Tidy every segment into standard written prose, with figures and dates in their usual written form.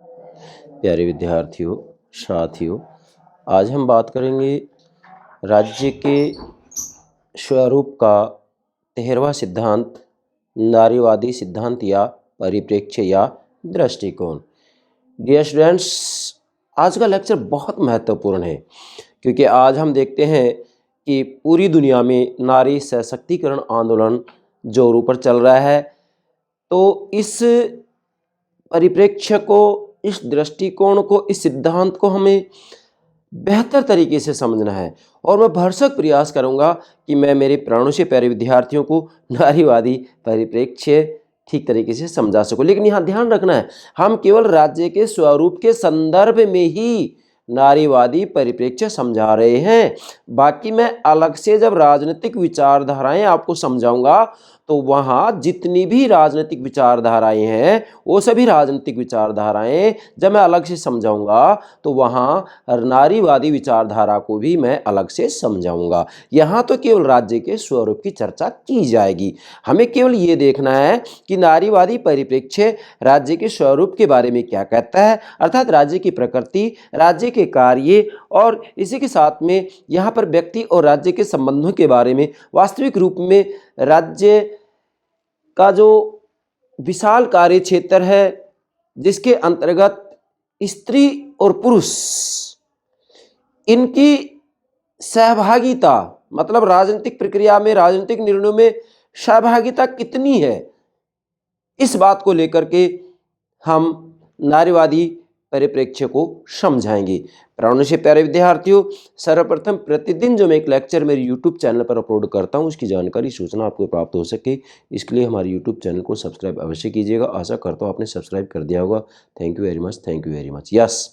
प्यारे विद्यार्थियों, साथियों, आज हम बात करेंगे राज्य के स्वरूप का 13वां सिद्धांत, नारीवादी सिद्धांत या परिप्रेक्ष्य या दृष्टिकोण। डियर स्टूडेंट्स, आज का लेक्चर बहुत महत्वपूर्ण है क्योंकि आज हम देखते हैं कि पूरी दुनिया में नारी सशक्तिकरण आंदोलन जोरों पर चल रहा है। तो इस परिप्रेक्ष्य को, इस दृष्टिकोण को, इस सिद्धांत को हमें बेहतर तरीके से समझना है और मैं भरसक प्रयास करूंगा कि मैं मेरे प्राणों से प्यारे विद्यार्थियों को नारीवादी परिप्रेक्ष्य ठीक तरीके से समझा सकूं। लेकिन यहाँ ध्यान रखना है, हम केवल राज्य के स्वरूप के संदर्भ में ही नारीवादी परिप्रेक्ष्य समझा रहे हैं। बाकी मैं अलग से जब राजनीतिक विचारधाराएं आपको समझाऊंगा तो वहाँ जितनी भी राजनीतिक विचारधाराएं हैं वो सभी राजनीतिक विचारधाराएं जब मैं अलग से समझाऊंगा तो वहाँ नारीवादी विचारधारा को भी मैं अलग से समझाऊंगा। यहाँ तो केवल राज्य के स्वरूप की चर्चा की जाएगी। हमें केवल ये देखना है कि नारीवादी परिप्रेक्ष्य राज्य के स्वरूप के बारे में क्या कहता है, अर्थात राज्य की प्रकृति, राज्य के कार्य और इसी के साथ में यहाँ पर व्यक्ति और राज्य के संबंधों के बारे में, वास्तविक रूप में राज्य का जो विशाल कार्य क्षेत्र है जिसके अंतर्गत स्त्री और पुरुष इनकी सहभागिता, मतलब राजनीतिक प्रक्रिया में, राजनीतिक निर्णयों में सहभागिता कितनी है, इस बात को लेकर के हम नारीवादी परिप्रेक्ष्य को समझाएंगे। प्राणों से प्यारे विद्यार्थियों, सर्वप्रथम प्रतिदिन जो मैं एक लेक्चर मेरे YouTube चैनल पर अपलोड करता हूं उसकी जानकारी, सूचना आपको प्राप्त हो सके, इसके लिए हमारे YouTube चैनल को सब्सक्राइब अवश्य कीजिएगा। आशा करता हूं आपने सब्सक्राइब कर दिया होगा। Thank you very much, thank you very much. Yes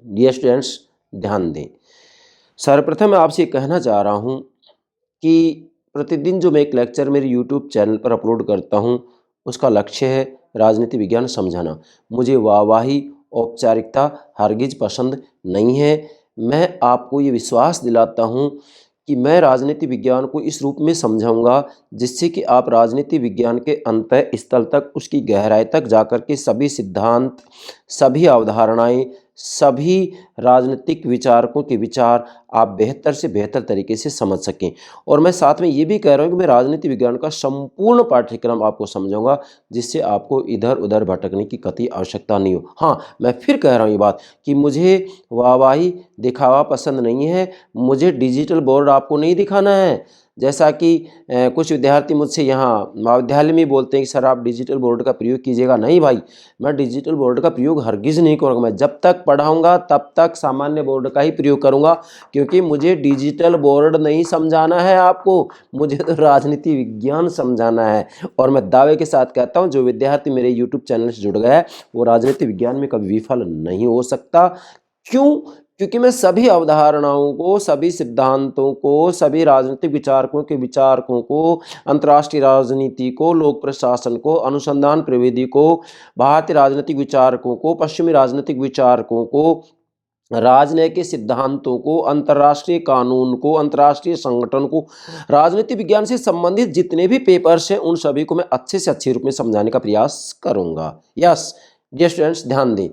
dear students, ध्यान दें। सर्वप्रथम मैं आपसे कहना चाह रहा हूँ कि प्रतिदिन जो मैं एक लेक्चर मेरे YouTube चैनल पर अपलोड करता हूँ उसका लक्ष्य है राजनीति विज्ञान समझाना। मुझे वाहवाही, औपचारिकता हरगिज पसंद नहीं है। मैं आपको ये विश्वास दिलाता हूँ कि मैं राजनीति विज्ञान को इस रूप में समझाऊंगा जिससे कि आप राजनीति विज्ञान के अंतः स्थल तक, उसकी गहराई तक जाकर के सभी सिद्धांत, सभी अवधारणाएं, सभी राजनीतिक विचारकों के विचार आप बेहतर से बेहतर तरीके से समझ सकें। और मैं साथ में ये भी कह रहा हूँ कि मैं राजनीति विज्ञान का संपूर्ण पाठ्यक्रम आपको समझाऊंगा जिससे आपको इधर उधर भटकने की कतई आवश्यकता नहीं हो। हाँ, मैं फिर कह रहा हूँ ये बात कि मुझे वाहवाही, दिखावा पसंद नहीं है। मुझे डिजिटल बोर्ड आपको नहीं दिखाना है। जैसा कि कुछ विद्यार्थी मुझसे यहाँ महाविद्यालय में बोलते हैं कि सर आप डिजिटल बोर्ड का प्रयोग कीजिएगा। नहीं भाई, मैं डिजिटल बोर्ड का प्रयोग हरगिज़ नहीं करूँगा। मैं जब तक पढ़ाऊँगा तब तक सामान्य बोर्ड का ही प्रयोग करूँगा, क्योंकि मुझे डिजिटल बोर्ड नहीं समझाना है आपको, मुझे तो राजनीति विज्ञान समझाना है। और मैं दावे के साथ कहता हूँ जो विद्यार्थी मेरे यूट्यूब चैनल से जुड़ गया है वो राजनीति विज्ञान में कभी विफल नहीं हो सकता। क्यों? क्योंकि मैं सभी अवधारणाओं को, सभी सिद्धांतों को, सभी राजनीतिक विचारकों के विचारकों को, अंतर्राष्ट्रीय राजनीति को, लोक प्रशासन को, अनुसंधान प्रविधि को, भारतीय राजनीतिक विचारकों को, पश्चिमी राजनीतिक विचारकों को, राजनैतिक सिद्धांतों को, अंतर्राष्ट्रीय कानून को, अंतर्राष्ट्रीय संगठन को, राजनीति विज्ञान से संबंधित जितने भी पेपर्स हैं उन सभी को मैं अच्छे से अच्छे रूप में समझाने का प्रयास करूंगा। यस डियर स्टूडेंट्स, ध्यान दें।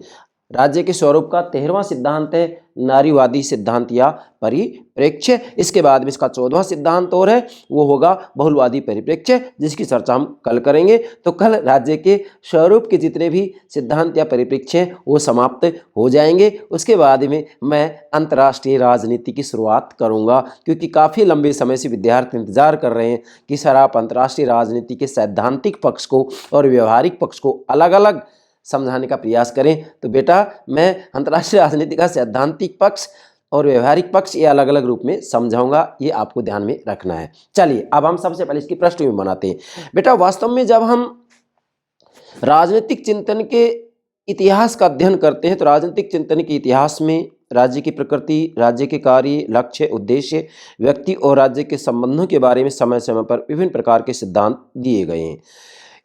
राज्य के स्वरूप का 13वां सिद्धांत है नारीवादी सिद्धांत या परिप्रेक्ष्य। इसके बाद में इसका 14वां सिद्धांत और है, वो होगा बहुलवादी परिप्रेक्ष्य, जिसकी चर्चा हम कल करेंगे। तो कल राज्य के स्वरूप के जितने भी सिद्धांत या परिप्रेक्ष्य हैं वो समाप्त हो जाएंगे। उसके बाद में मैं अंतर्राष्ट्रीय राजनीति की शुरुआत करूंगा, क्योंकि काफ़ी लंबे समय से विद्यार्थी इंतजार कर रहे हैं कि सर आप अंतर्राष्ट्रीय राजनीति के सैद्धांतिक पक्ष को और व्यवहारिक पक्ष को अलग अलग समझाने का प्रयास करें। तो बेटा मैं अंतर्राष्ट्रीय राजनीति का सैद्धांतिक पक्ष और व्यवहारिक पक्ष ये अलग अलग रूप में समझाऊंगा, ये आपको ध्यान में रखना है। चलिए अब हम सबसे पहले इसकी पृष्ठभूमि बनाते हैं। बेटा वास्तव में जब हम राजनीतिक चिंतन के इतिहास का अध्ययन करते हैं तो राजनीतिक चिंतन के इतिहास में राज्य की प्रकृति, राज्य के कार्य, लक्ष्य, उद्देश्य, व्यक्ति और राज्य के संबंधों के बारे में समय समय पर विभिन्न प्रकार के सिद्धांत दिए गए हैं।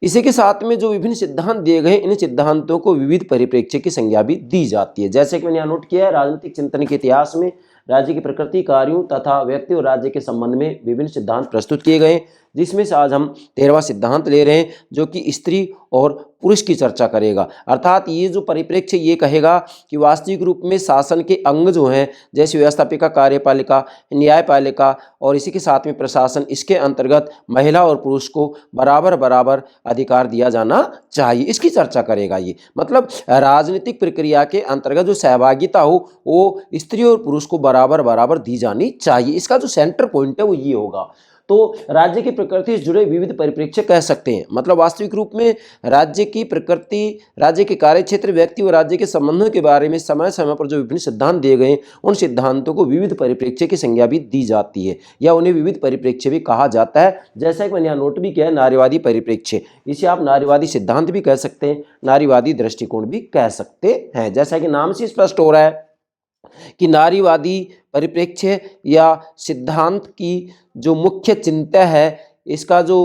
इसी के साथ में जो विभिन्न सिद्धांत दिए गए इन सिद्धांतों को विविध परिप्रेक्ष्य की संज्ञा भी दी जाती है। जैसे कि मैंने यहाँ नोट किया है, राजनीतिक चिंतन के इतिहास में राज्य की प्रकृति, कार्यों तथा व्यक्ति और राज्य के संबंध में विभिन्न सिद्धांत प्रस्तुत किए गए। जिसमें से आज हम 13वां सिद्धांत ले रहे हैं जो कि स्त्री और पुरुष की चर्चा करेगा। अर्थात ये जो परिप्रेक्ष्य ये कहेगा कि वास्तविक रूप में शासन के अंग जो हैं जैसे व्यवस्थापिका, कार्यपालिका, न्यायपालिका और इसी के साथ में प्रशासन, इसके अंतर्गत महिला और पुरुष को बराबर बराबर अधिकार दिया जाना चाहिए, इसकी चर्चा करेगा। ये मतलब राजनीतिक प्रक्रिया के अंतर्गत जो सहभागिता हो वो स्त्री और पुरुष को बराबर बराबर दी जानी चाहिए। इसका जो सेंटर पॉइंट है वो ये होगा। तो राज्य की प्रकृति से जुड़े विविध परिप्रेक्ष्य कह सकते हैं। मतलब वास्तविक रूप में राज्य की प्रकृति, राज्य के कार्यक्षेत्र, व्यक्ति और राज्य के संबंधों के बारे में समय समय पर जो विभिन्न सिद्धांत दिए गए उन सिद्धांतों को विविध परिप्रेक्ष्य की संज्ञा भी दी जाती है या उन्हें विविध परिप्रेक्ष्य भी कहा जाता है। जैसा कि मैंने यहाँ नोट भी किया है, नारीवादी परिप्रेक्ष्य, इसे आप नारीवादी सिद्धांत भी कह सकते हैं, नारीवादी दृष्टिकोण भी कह सकते हैं। जैसा कि नाम से स्पष्ट हो रहा है कि नारीवादी परिप्रेक्ष्य या सिद्धांत की जो मुख्य चिंता है, इसका जो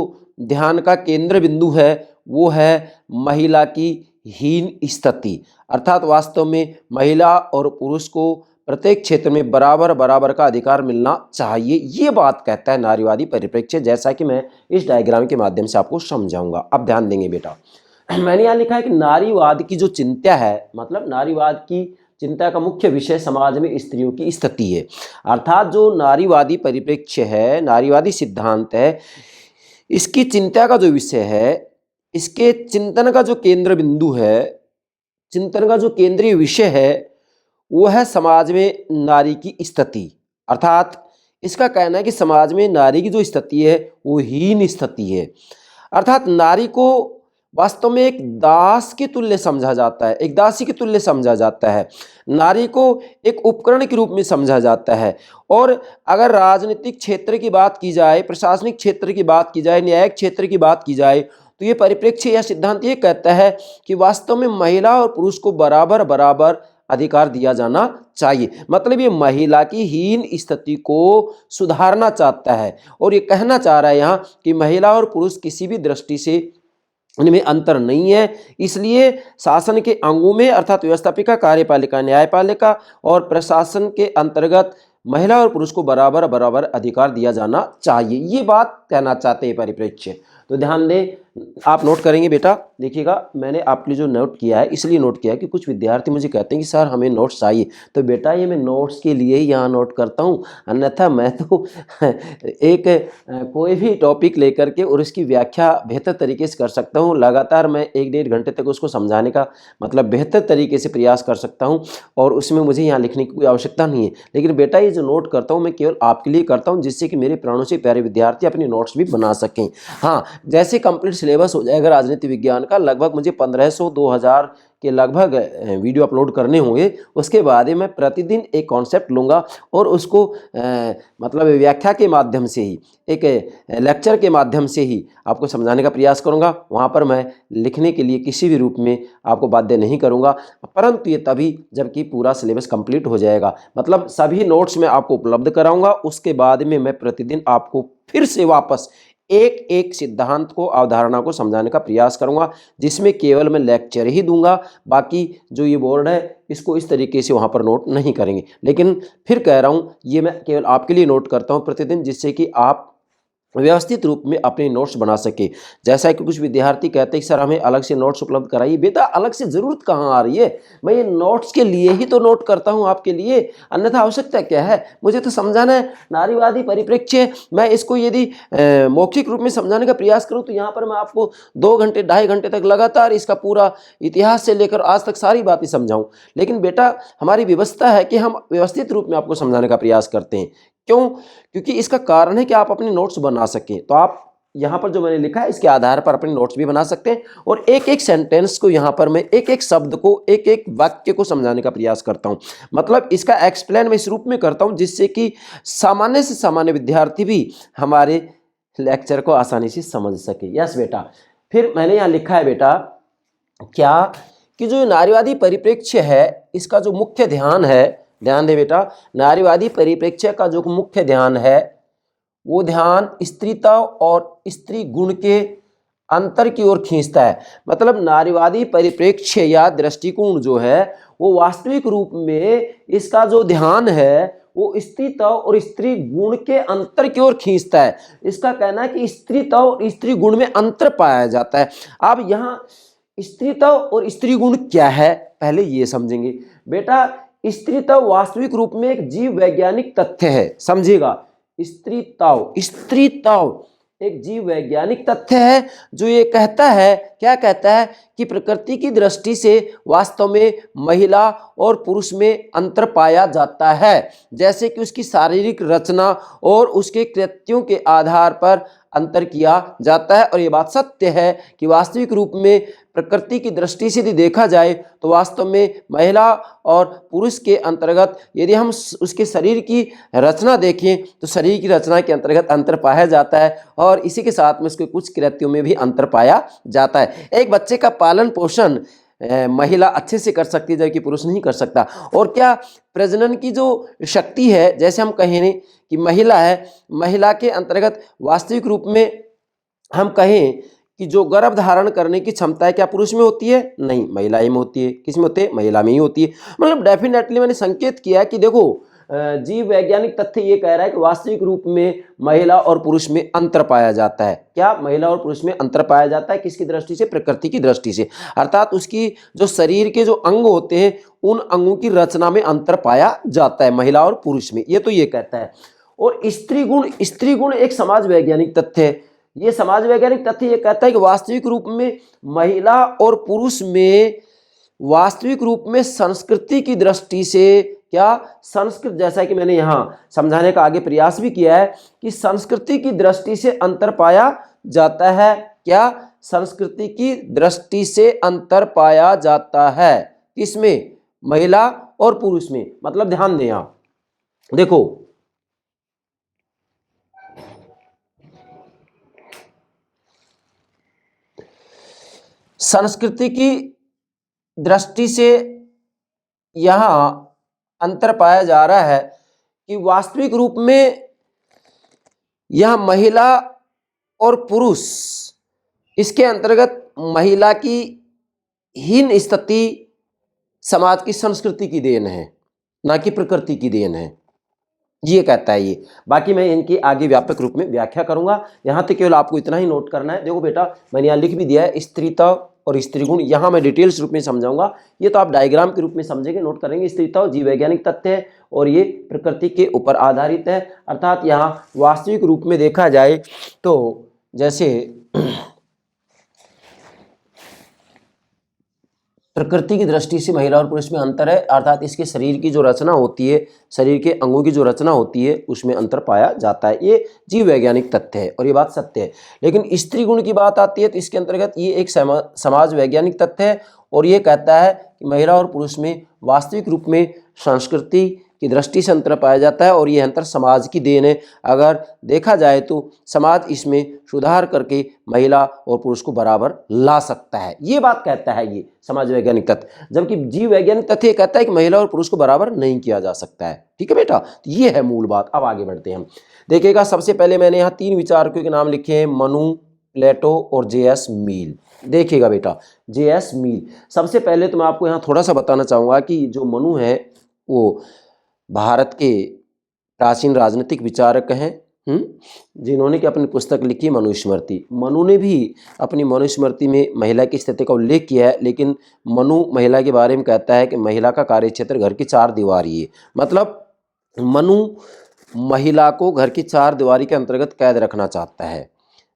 ध्यान का केंद्र बिंदु है वो है महिला की हीन स्थिति। अर्थात वास्तव में महिला और पुरुष को प्रत्येक क्षेत्र में बराबर बराबर का अधिकार मिलना चाहिए, ये बात कहता है नारीवादी परिप्रेक्ष्य, जैसा कि मैं इस डायग्राम के माध्यम से आपको समझाऊंगा। अब ध्यान देंगे बेटा, मैंने यहाँ लिखा है कि नारीवाद की जो चिंता है, मतलब नारीवाद की चिंता का मुख्य विषय समाज में स्त्रियों की स्थिति है। अर्थात जो नारीवादी परिप्रेक्ष्य है, नारीवादी सिद्धांत है, इसकी चिंता का जो विषय है, इसके चिंतन का जो केंद्र बिंदु है, चिंतन का जो केंद्रीय विषय है वो है समाज में नारी की स्थिति। अर्थात इसका कहना है कि समाज में नारी की जो स्थिति है वो हीन स्थिति है। अर्थात नारी को वास्तव में एक दास के तुल्य समझा जाता है, एक दासी के तुल्य समझा जाता है, नारी को एक उपकरण के रूप में समझा जाता है। और अगर राजनीतिक क्षेत्र की बात की जाए, प्रशासनिक क्षेत्र की बात की जाए, न्यायिक क्षेत्र की बात की जाए, तो ये परिप्रेक्ष्य या सिद्धांत ये कहता है कि वास्तव में महिला और पुरुष को बराबर बराबर अधिकार दिया जाना चाहिए। मतलब ये महिला की हीन स्थिति को सुधारना चाहता है और ये कहना चाह रहा है यहाँ कि महिला और पुरुष किसी भी दृष्टि से इनमें अंतर नहीं है। इसलिए शासन के अंगों में अर्थात व्यवस्थापिका, कार्यपालिका, न्यायपालिका और प्रशासन के अंतर्गत महिला और पुरुष को बराबर बराबर अधिकार दिया जाना चाहिए, ये बात कहना चाहते हैं परिप्रेक्ष्य। तो ध्यान दें, आप नोट करेंगे बेटा, देखिएगा मैंने आपके लिए जो नोट किया है इसलिए नोट किया है कि कुछ विद्यार्थी मुझे कहते हैं कि सर हमें नोट्स चाहिए, तो बेटा ये मैं नोट्स के लिए ही यहाँ नोट करता हूँ, अन्यथा मैं तो एक कोई भी टॉपिक लेकर के और उसकी व्याख्या बेहतर तरीके से कर सकता हूँ। लगातार मैं 1-1.5 घंटे तक उसको समझाने का मतलब बेहतर तरीके से प्रयास कर सकता हूँ और उसमें मुझे यहाँ लिखने की कोई आवश्यकता नहीं है। लेकिन बेटा ये जो नोट करता हूँ मैं केवल आपके लिए करता हूँ, जिससे कि मेरे प्राणों से प्यारे विद्यार्थी अपने नोट्स भी बना सकें। हाँ, जैसे कंप्लीट सिलेबस हो जाएगा राजनीति विज्ञान का, लगभग मुझे 1500-2000 के लगभग वीडियो अपलोड करने होंगे, उसके बाद मैं प्रतिदिन एक कॉन्सेप्ट लूँगा और उसको मतलब व्याख्या के माध्यम से ही, एक लेक्चर के माध्यम से ही आपको समझाने का प्रयास करूँगा। वहाँ पर मैं लिखने के लिए किसी भी रूप में आपको बाध्य नहीं करूँगा, परंतु ये तभी जबकि पूरा सिलेबस कंप्लीट हो जाएगा। मतलब सभी नोट्स मैं आपको उपलब्ध कराऊँगा, उसके बाद में मैं प्रतिदिन आपको फिर से वापस एक एक सिद्धांत को, अवधारणा को समझाने का प्रयास करूंगा, जिसमें केवल मैं लेक्चर ही दूंगा, बाकी जो ये बोर्ड है इसको इस तरीके से वहां पर नोट नहीं करेंगे। लेकिन फिर कह रहा हूं ये मैं केवल आपके लिए नोट करता हूं प्रतिदिन, जिससे कि आप व्यवस्थित रूप में अपने नोट्स बना सके। जैसा कि कुछ विद्यार्थी कहते हैं कि सर हमें अलग से नोट्स उपलब्ध कराइए, बेटा अलग से ज़रूरत कहाँ आ रही है, मैं ये नोट्स के लिए ही तो नोट करता हूँ आपके लिए, अन्यथा आवश्यकता क्या है। मुझे तो समझाना है नारीवादी परिप्रेक्ष्य, मैं इसको यदि मौखिक रूप में समझाने का प्रयास करूँ तो यहाँ पर मैं आपको 2 घंटे 2.5 घंटे तक लगातार इसका पूरा इतिहास से लेकर आज तक सारी बातें समझाऊँ। लेकिन बेटा हमारी व्यवस्था है कि हम व्यवस्थित रूप में आपको समझाने का प्रयास करते हैं। क्यों? क्योंकि इसका कारण है कि आप अपने नोट्स बना सकें। तो आप यहाँ पर जो मैंने लिखा है इसके आधार पर अपने नोट्स भी बना सकते हैं और एक एक सेंटेंस को यहाँ पर मैं एक एक शब्द को, एक एक वाक्य को समझाने का प्रयास करता हूँ। मतलब इसका एक्सप्लेन मैं इस रूप में करता हूँ जिससे कि सामान्य से सामान्य विद्यार्थी भी हमारे लेक्चर को आसानी से समझ सके। यस बेटा, फिर मैंने यहाँ लिखा है बेटा क्या कि जो नारीवादी परिप्रेक्ष्य है इसका जो मुख्य ध्यान है, ध्यान दे बेटा, नारीवादी परिप्रेक्ष्य का जो मुख्य ध्यान है वो ध्यान स्त्रीता और स्त्री गुण के अंतर की ओर खींचता है। मतलब नारीवादी परिप्रेक्ष्य या दृष्टिकोण जो है वो वास्तविक रूप में इसका जो ध्यान है वो स्त्रीत्व और स्त्री गुण के अंतर की ओर खींचता है। इसका कहना है कि स्त्रीत्व और स्त्री गुण में अंतर पाया जाता है। अब यहाँ स्त्रीत्व और स्त्री गुण क्या है पहले ये समझेंगे। बेटा स्त्रीत्व वास्तविक रूप में एक जीव वैज्ञानिक तथ्य है, समझिएगा। स्त्रीत्व एक जीव वैज्ञानिक तथ्य है जो ये कहता है, क्या कहता है कि प्रकृति की दृष्टि से वास्तव में महिला और पुरुष में अंतर पाया जाता है, जैसे कि उसकी शारीरिक रचना और उसके कृत्यों के आधार पर अंतर किया जाता है। और ये बात सत्य है कि वास्तविक रूप में प्रकृति की दृष्टि से यदि देखा जाए तो वास्तव में महिला और पुरुष के अंतर्गत यदि हम उसके शरीर की रचना देखें तो शरीर की रचना के अंतर्गत अंतर पाया जाता है और इसी के साथ में उसके कुछ कृत्यों में भी अंतर पाया जाता है। एक बच्चे का पालन पोषण महिला अच्छे से कर सकती है जबकि पुरुष नहीं कर सकता। और क्या प्रजनन की जो शक्ति है, जैसे हम कहें कि महिला है, महिला के अंतर्गत वास्तविक रूप में हम कहें कि जो गर्भ धारण करने की क्षमता है क्या पुरुष में होती है? नहीं, महिला में होती है। किस में होती है? महिला में ही होती है। मतलब डेफिनेटली मैंने संकेत किया कि देखो जीव वैज्ञानिक तथ्य ये कह रहा है कि वास्तविक रूप में महिला और पुरुष में अंतर पाया जाता है। क्या महिला और पुरुष में अंतर पाया जाता है? किसकी दृष्टि से? प्रकृति की दृष्टि से। अर्थात उसकी जो शरीर के जो अंग होते हैं उन अंगों की रचना में अंतर पाया जाता है महिला और पुरुष में, ये तो ये कहता है। और स्त्री गुण एक समाज वैज्ञानिक तथ्य है। ये समाज वैज्ञानिक तथ्य ये कहता है कि वास्तविक रूप में महिला और पुरुष में वास्तविक रूप में संस्कृति की दृष्टि से क्या संस्कृत, जैसा कि मैंने यहाँ समझाने का आगे प्रयास भी किया है कि संस्कृति की दृष्टि से अंतर पाया जाता है। क्या संस्कृति की दृष्टि से अंतर पाया जाता है? किसमें? महिला और पुरुष में। मतलब ध्यान दें आप, देखो संस्कृति की दृष्टि से यहां अंतर पाया जा रहा है कि वास्तविक रूप में यह महिला और पुरुष, इसके अंतर्गत महिला की हीन स्थिति समाज की संस्कृति की देन है, ना कि प्रकृति की देन है, ये कहता है ये। बाकी मैं इनकी आगे व्यापक रूप में व्याख्या करूंगा। यहाँ तक केवल आपको इतना ही नोट करना है। देखो बेटा मैंने यहाँ लिख भी दिया है स्त्रीत्व और स्त्री गुण, यहाँ मैं डिटेल्स रूप में समझाऊंगा। ये तो आप डायग्राम के रूप में समझेंगे, नोट करेंगे। स्त्रीत्व जीव वैज्ञानिक तथ्य है और ये प्रकृति के ऊपर आधारित है। अर्थात यहाँ वास्तविक रूप में देखा जाए तो जैसे प्रकृति की दृष्टि से महिला और पुरुष में अंतर है, अर्थात इसके शरीर की जो रचना होती है, शरीर के अंगों की जो रचना होती है उसमें अंतर पाया जाता है। ये जीव वैज्ञानिक तथ्य है और ये बात सत्य है। लेकिन स्त्री गुण की बात आती है तो इसके अंतर्गत ये एक समाज वैज्ञानिक तथ्य है और ये कहता है कि महिला और पुरुष में वास्तविक रूप में संस्कृति की दृष्टि से अंतर पाया जाता है और ये अंतर समाज की देन है। अगर देखा जाए तो समाज इसमें सुधार करके महिला और पुरुष को बराबर ला सकता है, ये बात कहता है ये समाज वैज्ञानिक तथ्य। जबकि जीव वैज्ञानिक तथ्य कहता है कि महिला और पुरुष को बराबर नहीं किया जा सकता है। ठीक है बेटा, तो ये है मूल बात। अब आगे बढ़ते हैं हम। देखिएगा सबसे पहले मैंने यहाँ 3 विचारकों के नाम लिखे हैं, मनु, प्लेटो और जे.एस. मील। देखिएगा बेटा जे.एस. मील, सबसे पहले तो मैं आपको यहाँ थोड़ा सा बताना चाहूँगा कि जो मनु है वो भारत के प्राचीन राजनीतिक विचारक हैं जिन्होंने कि अपनी पुस्तक लिखी मनुस्मृति। मनु ने भी अपनी मनुस्मृति में महिला की स्थिति का उल्लेख किया है, लेकिन मनु महिला के बारे में कहता है कि महिला का कार्यक्षेत्र घर की 4 दीवारी है। मतलब मनु महिला को घर की 4 दीवारी के अंतर्गत कैद रखना चाहता है।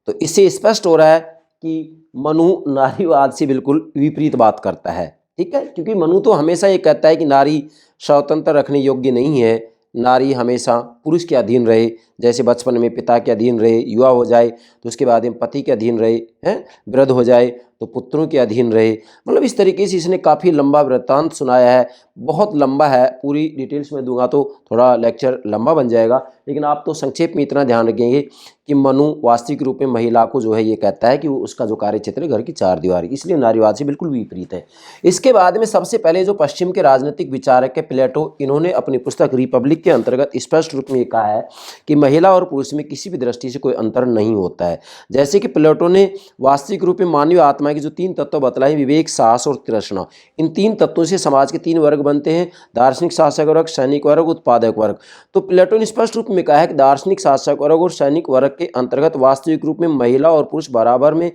तो इससे स्पष्ट हो रहा है कि मनु नारीवाद से बिल्कुल विपरीत बात करता है। ठीक है, क्योंकि मनु तो हमेशा ये कहता है कि नारी स्वतंत्र रखने योग्य नहीं है, नारी हमेशा पुरुष के अधीन रहे। जैसे बचपन में पिता के अधीन रहे, युवा हो जाए तो उसके बाद में पति के अधीन रहे, हैं वृद्ध हो जाए तो पुत्रों के अधीन रहे। मतलब इस तरीके से इसने काफ़ी लंबा वृत्तांत सुनाया है, बहुत लंबा है, पूरी डिटेल्स में दूंगा तो थोड़ा लेक्चर लंबा बन जाएगा, लेकिन आप तो संक्षेप में इतना ध्यान रखेंगे कि मनु वास्तविक रूप में महिला को जो है ये कहता है कि वो उसका जो कार्यक्षेत्र है घर की 4 दीवारी, इसलिए नारीवाद से बिल्कुल विपरीत है। इसके बाद में सबसे पहले जो पश्चिम के राजनीतिक विचारक है प्लेटो, इन्होंने अपनी पुस्तक रिपब्लिक के अंतर्गत स्पष्ट रूप में कहा है कि महिला और पुरुष में किसी भी दृष्टि से कोई अंतर नहीं होता है। जैसे कि प्लेटो ने वास्तविक रूप में मानवीय आत्मा के जो 3 तत्व बतलाए, विवेक, साहस और तृष्णा, इन 3 तत्वों से समाज के 3 वर्ग बनते हैं, दार्शनिक, शासक वर्ग, सैनिक वर्ग, उत्पादक वर्ग। तो प्लेटो ने स्पष्ट रूप में कहा है कि दार्शनिक, शासक वर्ग और सैनिक वर्ग के अंतर्गत वास्तविक रूप में महिला और पुरुष बराबरी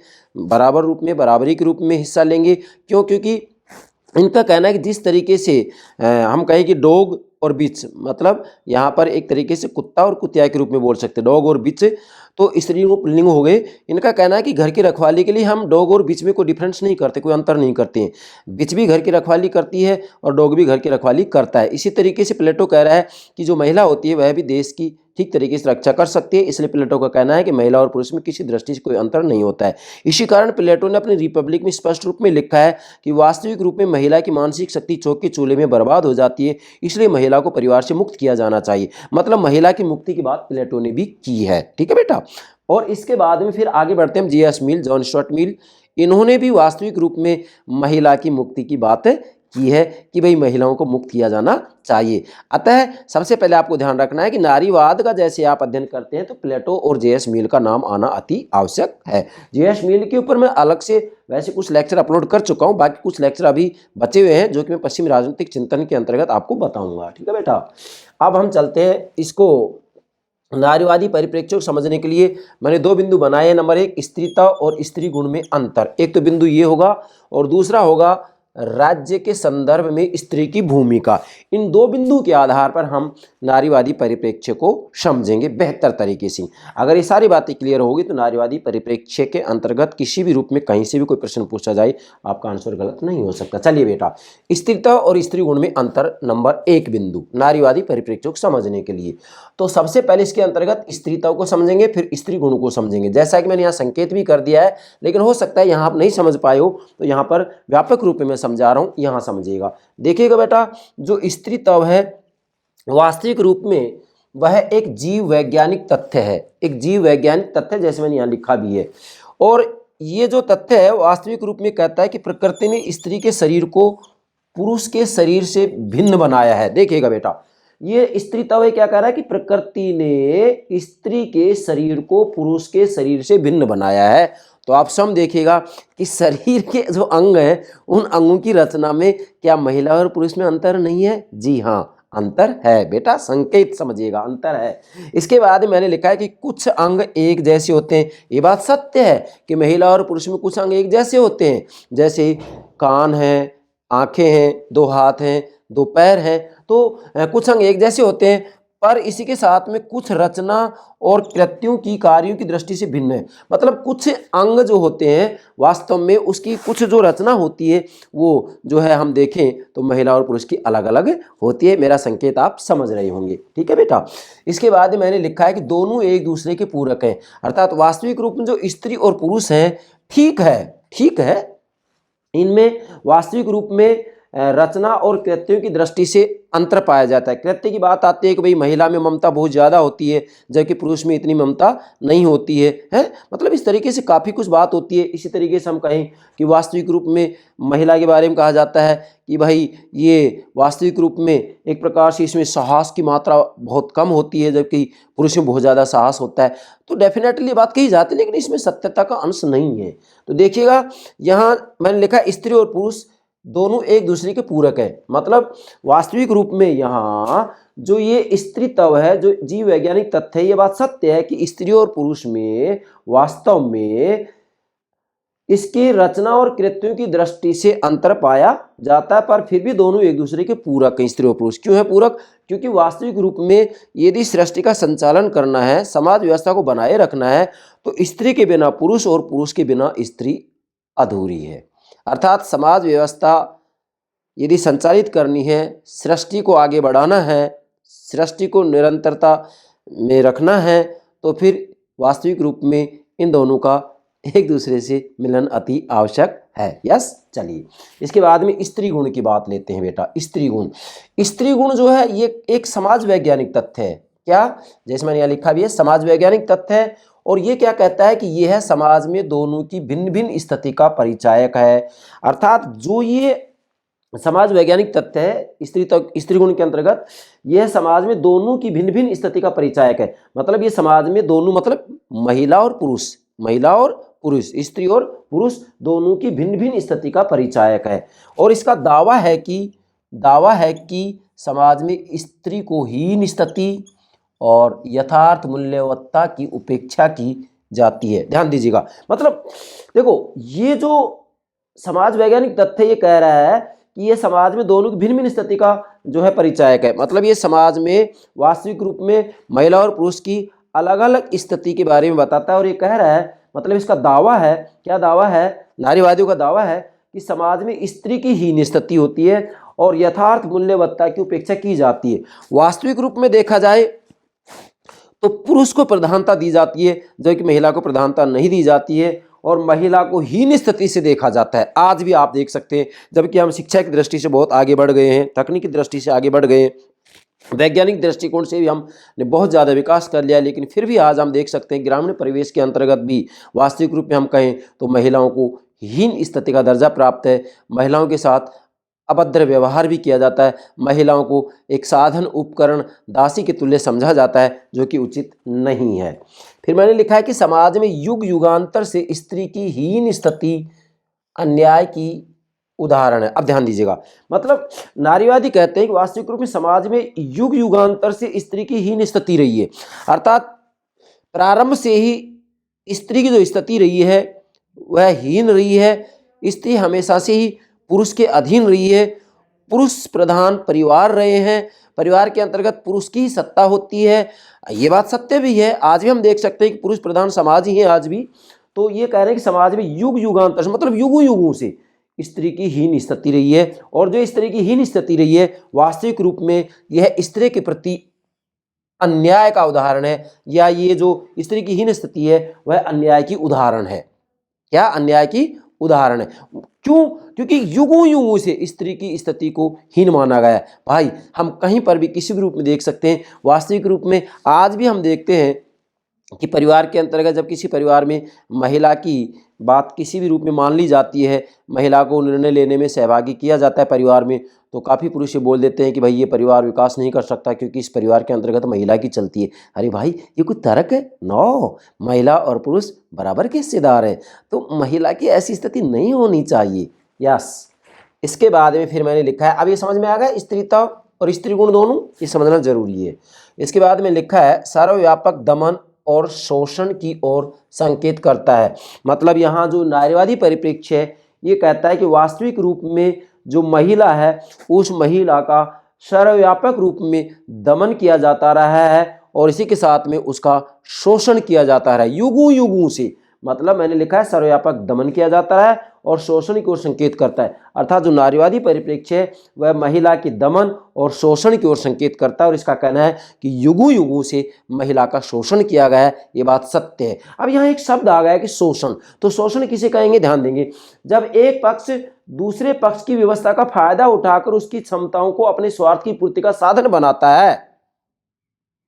के रूप में हिस्सा लेंगे। क्यों? क्योंकि इनका कहना है कि जिस तरीके से हम कहें कि डॉग और बिच, मतलब यहाँ पर एक तरीके से कुत्ता और कुतिया के रूप में बोल सकते हैं, डॉग और बिच, तो स्त्रीलिंग पुल्लिंग हो गए। इनका कहना है कि घर की रखवाली के लिए हम डॉग और बिच में कोई डिफरेंस नहीं करते, कोई अंतर नहीं करते हैं। बिच भी घर की रखवाली करती है और डॉग भी घर की रखवाली करता है। इसी तरीके से प्लेटो कह रहा है कि जो महिला होती है वह भी देश की ठीक तरीके से रक्षा कर सकती है। इसलिए प्लेटो का कहना है कि महिला और पुरुष में किसी दृष्टि से कोई अंतर नहीं होता है। इसी कारण प्लेटो ने अपनी रिपब्लिक में स्पष्ट रूप में लिखा है कि वास्तविक रूप में महिला की मानसिक शक्ति चौक के चूल्हे में बर्बाद हो जाती है, इसलिए महिला को परिवार से मुक्त किया जाना चाहिए। मतलब महिला की मुक्ति की बात प्लेटो ने भी की है। ठीक है बेटा। और इसके बाद में फिर आगे बढ़ते हैं J.S. मिल, जॉन स्टुअर्ट मिल, इन्होंने भी वास्तविक रूप में महिला की मुक्ति की बात की है कि भाई महिलाओं को मुक्त किया जाना चाहिए। अतः सबसे पहले आपको ध्यान रखना है कि नारीवाद का जैसे आप अध्ययन करते हैं तो प्लेटो और J.S. मिल का नाम आना अति आवश्यक है। J.S. मिल के ऊपर मैं अलग से वैसे कुछ लेक्चर अपलोड कर चुका हूं, बाकी कुछ लेक्चर अभी बचे हुए हैं जो कि मैं पश्चिमी राजनीतिक चिंतन के अंतर्गत आपको बताऊंगा। ठीक है बेटा। अब हम चलते हैं इसको नारीवादी परिप्रेक्ष्य को समझने के लिए मैंने 2 बिंदु बनाए हैं। नंबर 1 स्त्रीता और स्त्री गुण में अंतर, एक तो बिंदु ये होगा और दूसरा होगा राज्य के संदर्भ में स्त्री की भूमिका। इन 2 बिंदु के आधार पर हम नारीवादी परिप्रेक्ष्य को समझेंगे बेहतर तरीके से। अगर ये सारी बातें क्लियर होगी तो नारीवादी परिप्रेक्ष्य के अंतर्गत किसी भी रूप में कहीं से भी कोई प्रश्न पूछा जाए आपका आंसर गलत नहीं हो सकता। चलिए बेटा, स्त्रीता और स्त्री गुण में अंतर नंबर 1 बिंदु नारीवादी परिप्रेक्ष्य को समझने के लिए। तो सबसे पहले इसके अंतर्गत स्त्रीता को समझेंगे, फिर स्त्री गुण को समझेंगे। जैसा कि मैंने यहाँ संकेत भी कर दिया है, लेकिन हो सकता है यहाँ आप नहीं समझ पाए हो, तो यहाँ पर व्यापक रूप में समझा रहा हूँ, यहाँ समझिएगा। देखिएगा बेटा, जो स्त्रीत्व है वास्तविक रूप में वह एक जीव वैज्ञानिक तथ्य है, एक जीव वैज्ञानिक तथ्य, जैसे मैंने यहाँ लिखा भी है। और ये जो तथ्य है वास्तविक रूप में कहता है कि प्रकृति ने स्त्री के शरीर को पुरुष के शरीर से भिन्न बनाया है। देखिएगा बेटा, ये स्त्रीत्व क्या कह रहा है कि प्रकृति ने स्त्री के शरीर को पुरुष के शरीर से भिन्न बनाया है। तो आप स्वयं देखिएगा कि शरीर के जो अंग हैं उन अंगों की रचना में क्या महिला और पुरुष में अंतर नहीं है? जी हाँ, अंतर है बेटा, संकेत समझिएगा, अंतर है। इसके बाद मैंने लिखा है कि कुछ अंग एक जैसे होते हैं। ये बात सत्य है कि महिला और पुरुष में कुछ अंग एक जैसे होते हैं, जैसे कान हैं, आंखें हैं, 2 हाथ हैं, 2 पैर हैं, तो कुछ अंग एक जैसे होते हैं, पर इसी के साथ में कुछ रचना और कृत्यों की कार्यों की दृष्टि से भिन्न है। मतलब कुछ अंग जो होते हैं वास्तव में उसकी कुछ जो रचना होती है वो जो है हम देखें तो महिला और पुरुष की अलग अलग होती है। मेरा संकेत आप समझ रहे होंगे। ठीक है बेटा। इसके बाद मैंने लिखा है कि दोनों एक दूसरे के पूरक हैं, अर्थात वास्तविक रूप में जो स्त्री और पुरुष हैं ठीक है, इनमें वास्तविक रूप में रचना और कृत्यों की दृष्टि से अंतर पाया जाता है। कृत्य की बात आती है कि भाई महिला में ममता बहुत ज़्यादा होती है जबकि पुरुष में इतनी ममता नहीं होती है। मतलब इस तरीके से काफ़ी कुछ बात होती है। इसी तरीके से हम कहें कि वास्तविक रूप में महिला के बारे में कहा जाता है कि भाई ये वास्तविक रूप में एक प्रकार से इसमें साहस की मात्रा बहुत कम होती है जबकि पुरुष में बहुत ज़्यादा साहस होता है। तो डेफिनेटली बात कही जाती है, लेकिन इसमें सत्यता का अंश नहीं है। तो देखिएगा यहाँ मैंने लिखा स्त्री और पुरुष दोनों एक दूसरे के पूरक है। मतलब वास्तविक रूप में यहाँ जो ये स्त्रीत्व है, जो जीव वैज्ञानिक तथ्य है, ये बात सत्य है कि स्त्री और पुरुष में वास्तव में इसकी रचना और कृत्यों की दृष्टि से अंतर पाया जाता है, पर फिर भी दोनों एक दूसरे के पूरक हैं, स्त्री और पुरुष। क्यों है पूरक? क्योंकि वास्तविक रूप में यदि सृष्टि का संचालन करना है, समाज व्यवस्था को बनाए रखना है, तो स्त्री के बिना पुरुष और पुरुष के बिना स्त्री अधूरी है। अर्थात समाज व्यवस्था यदि संचालित करनी है, सृष्टि को आगे बढ़ाना है, सृष्टि को निरंतरता में रखना है, तो फिर वास्तविक रूप में इन दोनों का एक दूसरे से मिलन अति आवश्यक है। यस, चलिए इसके बाद में स्त्री गुण की बात लेते हैं बेटा। स्त्री गुण जो है ये एक समाज वैज्ञानिक तथ्य है। क्या? जैसे मैंने यहाँ लिखा भी है, समाज वैज्ञानिक तथ्य है। और ये क्या कहता है कि यह है समाज में दोनों की भिन्न भिन्न स्थिति का परिचायक है। अर्थात जो ये समाज वैज्ञानिक तथ्य है स्त्री गुण के अंतर्गत, यह समाज में दोनों की भिन्न भिन्न स्थिति का परिचायक है। मतलब ये समाज में दोनों, मतलब महिला और पुरुष, स्त्री और पुरुष दोनों की भिन्न भिन्न स्थिति का परिचायक है। और इसका दावा है कि समाज में स्त्री को हीन स्थिति और यथार्थ मूल्यवत्ता की उपेक्षा की जाती है। ध्यान दीजिएगा, मतलब देखो ये जो समाज वैज्ञानिक तथ्य ये कह रहा है कि ये समाज में दोनों की भिन्न भिन्न स्थिति का जो है परिचायक है। मतलब ये समाज में वास्तविक रूप में महिला और पुरुष की अलग अलग स्थिति के बारे में बताता है। और ये कह रहा है, मतलब इसका दावा है, क्या दावा है, नारीवादियों का दावा है कि समाज में स्त्री की हीन स्थिति होती है और यथार्थ मूल्यवत्ता की उपेक्षा की जाती है। वास्तविक रूप में देखा जाए तो पुरुष को प्रधानता दी जाती है, जबकि महिला को प्रधानता नहीं दी जाती है और महिला को हीन स्थिति से देखा जाता है। आज भी आप देख सकते हैं, जबकि हम शिक्षा की दृष्टि से बहुत आगे बढ़ गए हैं, तकनीकी दृष्टि से आगे बढ़ गए हैं, वैज्ञानिक दृष्टिकोण से भी हमने बहुत ज़्यादा विकास कर लिया, लेकिन फिर भी आज हम देख सकते हैं ग्रामीण परिवेश के अंतर्गत भी वास्तविक रूप में हम कहें तो महिलाओं को हीन स्थिति का दर्जा प्राप्त है। महिलाओं के साथ अभद्र व्यवहार भी किया जाता है, महिलाओं को एक साधन उपकरण दासी के तुल्य समझा जाता है, जो कि उचित नहीं है। फिर मैंने लिखा है कि समाज में युग युगांतर से स्त्री की हीन स्थिति अन्याय की उदाहरण है। अब ध्यान दीजिएगा, मतलब नारीवादी कहते हैं कि वास्तविक रूप में समाज में युग युगांतर से स्त्री की हीन स्थिति रही है, अर्थात प्रारंभ से ही स्त्री की जो स्थिति रही है वह हीन रही है। स्त्री हमेशा से ही पुरुष के अधीन रही है, पुरुष प्रधान परिवार रहे हैं, परिवार के अंतर्गत पुरुष की ही सत्ता होती है। ये बात सत्य भी है, आज भी हम देख सकते हैं कि पुरुष प्रधान समाज ही है आज भी। तो ये कह रहे हैं कि समाज में युग युगांतर से, मतलब युगों युगों से स्त्री की हीन स्थिति रही है, और जो स्त्री की हीन स्थिति रही है वास्तविक रूप में यह स्त्री के प्रति अन्याय का उदाहरण है, या ये जो स्त्री की हीन स्थिति है वह अन्याय की उदाहरण है। क्या अन्याय की उदाहरण है? क्यों? क्योंकि युगों युगों से स्त्री की स्थिति को हीन माना गया है। भाई हम कहीं पर भी किसी भी रूप में देख सकते हैं, वास्तविक रूप में आज भी हम देखते हैं कि परिवार के अंतर्गत जब किसी परिवार में महिला की बात किसी भी रूप में मान ली जाती है, महिला को निर्णय लेने में सहभागी किया जाता है परिवार में, तो काफ़ी पुरुष ये बोल देते हैं कि भाई ये परिवार विकास नहीं कर सकता क्योंकि इस परिवार के अंतर्गत महिला की चलती है। अरे भाई ये कोई तर्क है? नो, महिला और पुरुष बराबर के हिस्सेदार हैं, तो महिला की ऐसी स्थिति नहीं होनी चाहिए। यस, इसके बाद में फिर मैंने लिखा है, अब ये समझ में आ गया स्त्रीता और स्त्री गुण दोनों, ये समझना जरूरी है। इसके बाद में लिखा है सर्वव्यापक दमन और शोषण की ओर संकेत करता है। मतलब यहाँ जो नारीवादी परिप्रेक्ष्य है ये कहता है कि वास्तविक रूप में जो महिला है उस महिला का सर्वव्यापक रूप में दमन किया जाता रहा है और इसी के साथ में उसका शोषण किया जाता रहा है युगों युगों से। मतलब मैंने लिखा है सर्वव्यापक दमन किया जाता है और शोषण की ओर संकेत करता है, अर्थात जो नारीवादी परिप्रेक्ष्य है वह महिला के दमन और शोषण की ओर संकेत करता है और इसका कहना है कि युगों युगों से महिला का शोषण किया गया है। ये बात सत्य है। अब यहाँ एक शब्द आ गया है कि शोषण, तो शोषण किसे कहेंगे? ध्यान देंगे, जब एक पक्ष दूसरे पक्ष की व्यवस्था का फायदा उठाकर उसकी क्षमताओं को अपने स्वार्थ की पूर्ति का साधन बनाता है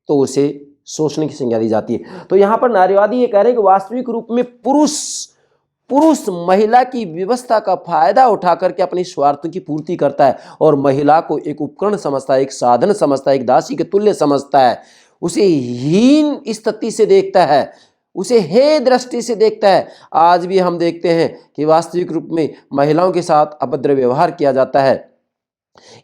तो उसे शोषण की संज्ञा दी जाती है। तो यहां पर नारीवादी ये कह रहे हैं कि वास्तविक रूप में पुरुष महिला की व्यवस्था का फायदा उठा करके अपने स्वार्थों की पूर्ति करता है और महिला को एक उपकरण समझता है, एक साधन समझता है, एक दासी के तुल्य समझता है, उसे हीन स्थिति से देखता है, उसे हे दृष्टि से देखता है। आज भी हम देखते हैं कि वास्तविक रूप में महिलाओं के साथ अभद्र व्यवहार किया जाता है।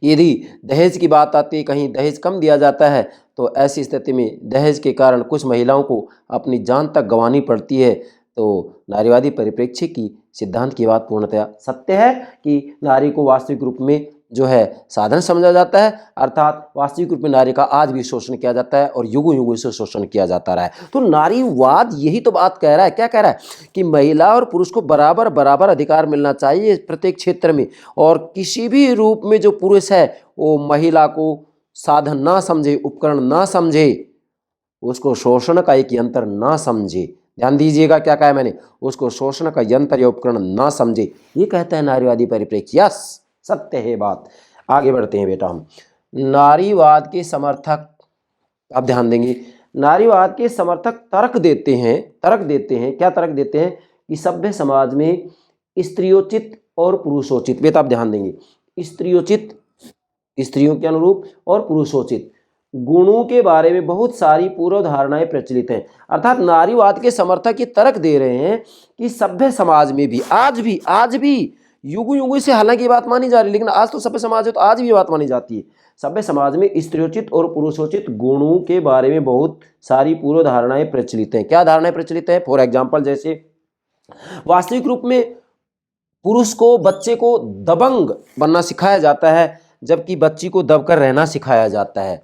यदि दहेज की बात आती है, कहीं दहेज कम दिया जाता है तो ऐसी स्थिति में दहेज के कारण कुछ महिलाओं को अपनी जान तक गंवानी पड़ती है। तो नारीवादी परिप्रेक्ष्य की सिद्धांत की बात पूर्णतया सत्य है कि नारी को वास्तविक रूप में जो है साधन समझा जाता है, अर्थात वास्तविक रूप में नारी का आज भी शोषण किया जाता है और युगों युगों से शोषण किया जाता रहा है। तो नारीवाद यही तो बात कह रहा है। क्या कह रहा है? कि महिला और पुरुष को बराबर बराबर अधिकार मिलना चाहिए प्रत्येक क्षेत्र में, और किसी भी रूप में जो पुरुष है वो महिला को साधन ना समझे, उपकरण ना समझे, उसको शोषण का एक यंत्र ना समझे। ध्यान दीजिएगा क्या कहा है मैंने, उसको शोषण का यंत्र या उपकरण ना समझे, ये कहता है नारीवादी परिप्रेक्ष्य। यस, सत्य है बात। आगे बढ़ते हैं बेटा हम। नारीवाद के समर्थक, अब ध्यान देंगे, नारीवाद के समर्थक तर्क देते हैं। क्या तर्क देते हैं? कि सभ्य समाज में स्त्रियोचित और पुरुषोचित, बेटा आप ध्यान देंगे, स्त्रियोचित, स्त्रियों के अनुरूप, और पुरुषोचित गुणों के बारे में बहुत सारी पूर्व धारणाएं प्रचलित हैं। अर्थात नारीवाद के समर्थक ये तर्क दे रहे हैं कि सभ्य समाज में भी आज भी युगों युगों से हालांकि ये बात मानी जा रही है, लेकिन आज तो सभ्य समाज है तो आज भी ये बात मानी जाती है, सभ्य समाज में स्त्रियोचित और पुरुषोचित गुणों के बारे में बहुत सारी पूर्व धारणाएं प्रचलित हैं। क्या धारणाएं प्रचलित हैं? फॉर एग्जाम्पल, जैसे वास्तविक रूप में पुरुष को, बच्चे को दबंग बनना सिखाया जाता है, जबकि बच्ची को दबकर रहना सिखाया जाता है।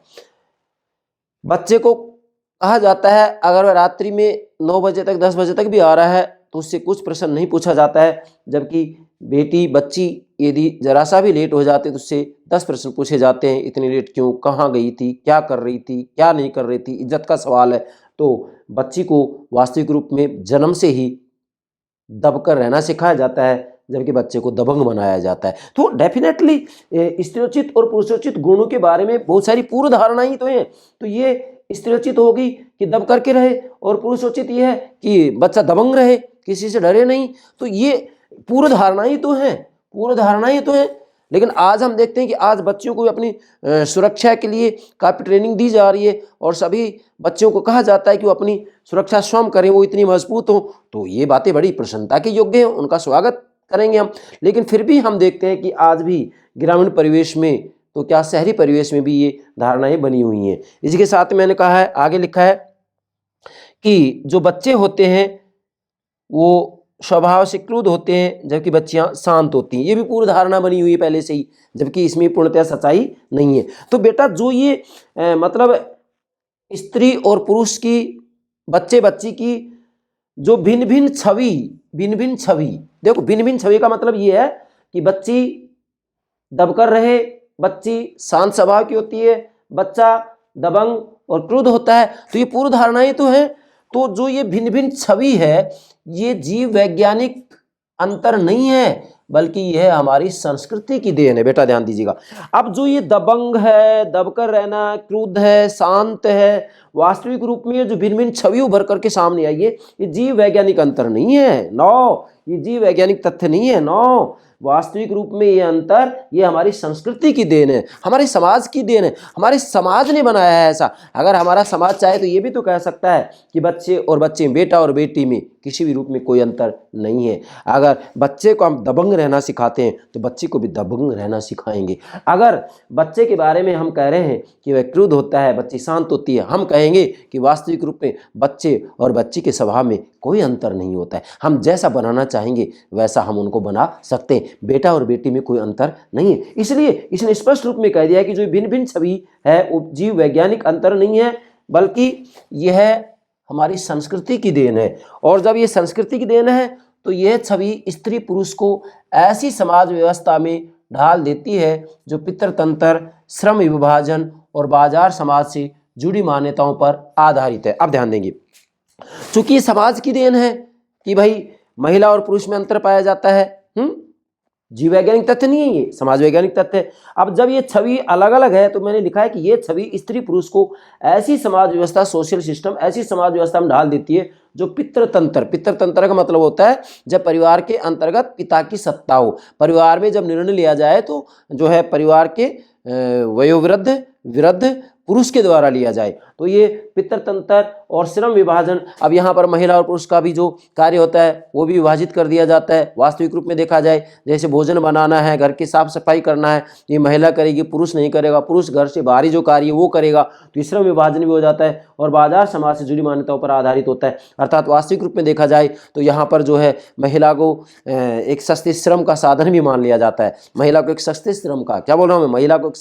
बच्चे को कहा जाता है अगर वह रात्रि में 9 बजे तक 10 बजे तक भी आ रहा है तो उससे कुछ प्रश्न नहीं पूछा जाता है, जबकि बच्ची यदि जरा सा भी लेट हो जाते तो उससे 10 प्रश्न पूछे जाते हैं। इतनी लेट क्यों, कहाँ गई थी, क्या कर रही थी, क्या नहीं कर रही थी, इज्जत का सवाल है। तो बच्ची को वास्तविक रूप में जन्म से ही दबकर रहना सिखाया जाता है, जबकि बच्चे को दबंग बनाया जाता है। तो डेफिनेटली स्त्रियोचित और पुरुषोचित गुणों के बारे में बहुत सारी पूर्व धारणाएं तो हैं। तो ये स्त्रियोचित होगी कि दब करके रहे, और पुरुषोचित ये है कि बच्चा दबंग रहे, किसी से डरे नहीं। तो ये पूर्व धारणाएं तो हैं, लेकिन आज हम देखते हैं कि आज बच्चों को अपनी सुरक्षा के लिए काफ़ी ट्रेनिंग दी जा रही है, और सभी बच्चों को कहा जाता है कि वो अपनी सुरक्षा स्वयं करें, वो इतनी मजबूत हो। तो ये बातें बड़ी प्रसन्नता के योग्य हैं, उनका स्वागत करेंगे हम। लेकिन फिर भी हम देखते हैं कि आज भी ग्रामीण परिवेश में, तो क्या शहरी परिवेश में भी ये धारणाएं बनी हुई हैं। इसी के साथ मैंने कहा है, आगे लिखा है कि जो बच्चे होते हैं वो स्वभाव से क्रुद्ध होते हैं, जबकि बच्चियां शांत होती हैं। ये भी पूर्व धारणा बनी हुई है पहले से ही, जबकि इसमें पूर्णतः सच्चाई नहीं है। तो बेटा जो ये मतलब स्त्री और पुरुष की, बच्चे बच्ची की जो भिन्न भिन्न छवि, देखो भिन्न भिन्न छवि का मतलब ये है कि बच्ची दबकर रहे, बच्ची शांत स्वभाव की होती है, बच्चा दबंग और क्रुद्ध होता है। तो ये पूर्व धारणाएं तो हैं। तो जो ये भिन्न भिन्न छवि है, ये जीव वैज्ञानिक अंतर नहीं है, बल्कि यह हमारी संस्कृति की देन है। बेटा ध्यान दीजिएगा। अब जो ये दबंग है, दबकर रहना, क्रुद्ध है, शांत है, वास्तविक रूप में जो भिन्न भिन्न छवि उभर करके सामने आई है, ये जीव वैज्ञानिक अंतर नहीं है। नो, ये जीव वैज्ञानिक तथ्य नहीं है। नो, वास्तविक रूप में ये अंतर, ये हमारी संस्कृति की देन है, हमारे समाज की देन है। हमारे समाज ने बनाया है ऐसा। अगर हमारा समाज चाहे तो ये भी तो कह सकता है कि बच्चे और बच्चे, बेटा और बेटी में किसी भी रूप में कोई अंतर नहीं है। अगर बच्चे को हम दबंग रहना सिखाते हैं तो बच्ची को भी दबंग रहना सिखाएंगे। अगर बच्चे के बारे में हम कह रहे हैं कि वह क्रुद्ध होता है, बच्ची शांत होती है, हम कहेंगे कि वास्तविक रूप में बच्चे और बच्ची के स्वभाव में कोई अंतर नहीं होता है। हम जैसा बनाना चाहेंगे वैसा हम उनको बना सकते हैं। बेटा और बेटी में कोई अंतर नहीं है। इसलिए इसने स्पष्ट रूप में कह दिया कि जो भिन्न भिन्न छवि है वो जीव वैज्ञानिक अंतर नहीं है, बल्कि यह हमारी संस्कृति की देन है। और जब ये संस्कृति की देन है तो यह छवि स्त्री पुरुष को ऐसी समाज व्यवस्था में ढाल देती है जो पितृतंत्र, श्रम विभाजन और बाजार समाज से जुड़ी मान्यताओं पर आधारित है। अब ध्यान देंगे, चूंकि समाज की देन है कि भाई महिला और पुरुष में अंतर पाया जाता है, जीव वैज्ञानिक तथ्य नहीं है, ये समाज वैज्ञानिक तथ्य है। अब जब ये छवि अलग अलग है तो मैंने लिखा है कि ये छवि स्त्री पुरुष को ऐसी समाज व्यवस्था, सोशल सिस्टम, ऐसी समाज व्यवस्था में ढाल देती है जो पितृतंत्र का मतलब होता है जब परिवार के अंतर्गत पिता की सत्ता हो। परिवार में जब निर्णय लिया जाए तो जो है परिवार के वयोवृद्ध पुरुष के द्वारा लिया जाए, तो ये पितृतंत्र और श्रम विभाजन। अब यहाँ पर महिला और पुरुष का भी जो कार्य होता है वो भी विभाजित कर दिया जाता है। वास्तविक रूप में देखा जाए, जैसे भोजन बनाना है, घर की साफ सफाई करना है, ये महिला करेगी, पुरुष नहीं करेगा। पुरुष घर से बाहरी जो कार्य है वो करेगा, तो श्रम विभाजन भी हो जाता है और बाजार समाज से जुड़ी मान्यताओं पर आधारित होता है। अर्थात वास्तविक रूप में देखा जाए तो यहाँ पर जो है महिला को एक सस्ते श्रम का साधन भी मान लिया जाता है। महिला को एक सस्ते श्रम का, क्या बोल रहा हूँ मैं, महिला को एक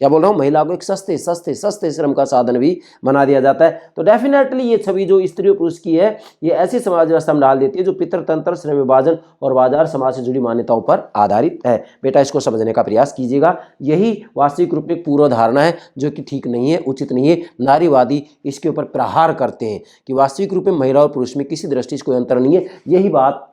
महिला को एक सस्ते श्रम का साधन भी बना दिया जाता है। तो डेफिनेटली ये छवि जो स्त्री और पुरुष की है, ये ऐसी समाज व्यवस्था में डाल देती है जो पितृतंत्र, श्रम विभाजन और बाजार समाज से जुड़ी मान्यताओं पर आधारित है। बेटा इसको समझने का प्रयास कीजिएगा। यही वास्तविक रूप में पूर्व धारणा है जो कि ठीक नहीं है, उचित नहीं है। नारीवादी इसके ऊपर प्रहार करते हैं कि वास्तविक रूप में महिला और पुरुष में किसी दृष्टि से कोई अंतर नहीं है। यही बात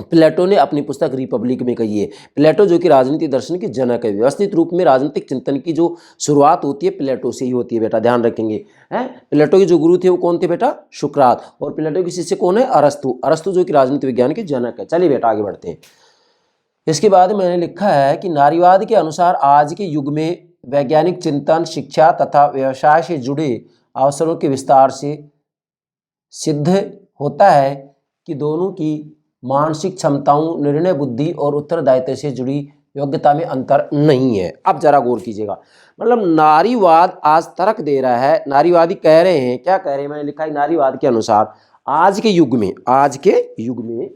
प्लेटो ने अपनी पुस्तक रिपब्लिक में कही है। प्लेटो जो कि राजनीति दर्शन की जनक है। व्यवस्थित रूप में राजनीतिक चिंतन की जो शुरुआत होती है प्लेटो से ही होती है। बेटा ध्यान रखेंगे, हैं। प्लेटो के जो गुरु थे वो कौन थे बेटा? सुकरात। और प्लेटो के शिष्य कौन है? अरस्तु। अरस्तु जो कि राजनीति विज्ञान के जनक है। चलिए बेटा आगे बढ़ते हैं। इसके बाद मैंने लिखा है कि नारीवाद के अनुसार आज के युग में वैज्ञानिक चिंतन, शिक्षा तथा व्यवसाय से जुड़े अवसरों के विस्तार से सिद्ध होता है कि दोनों की मानसिक क्षमताओं, निर्णय बुद्धि और उत्तरदायित्व से जुड़ी योग्यता में अंतर नहीं है। अब जरा गौर कीजिएगा, मतलब नारीवाद आज तर्क दे रहा है, नारीवादी कह रहे हैं, क्या कह रहे हैं, मैंने लिखा है नारीवाद के अनुसार आज के युग में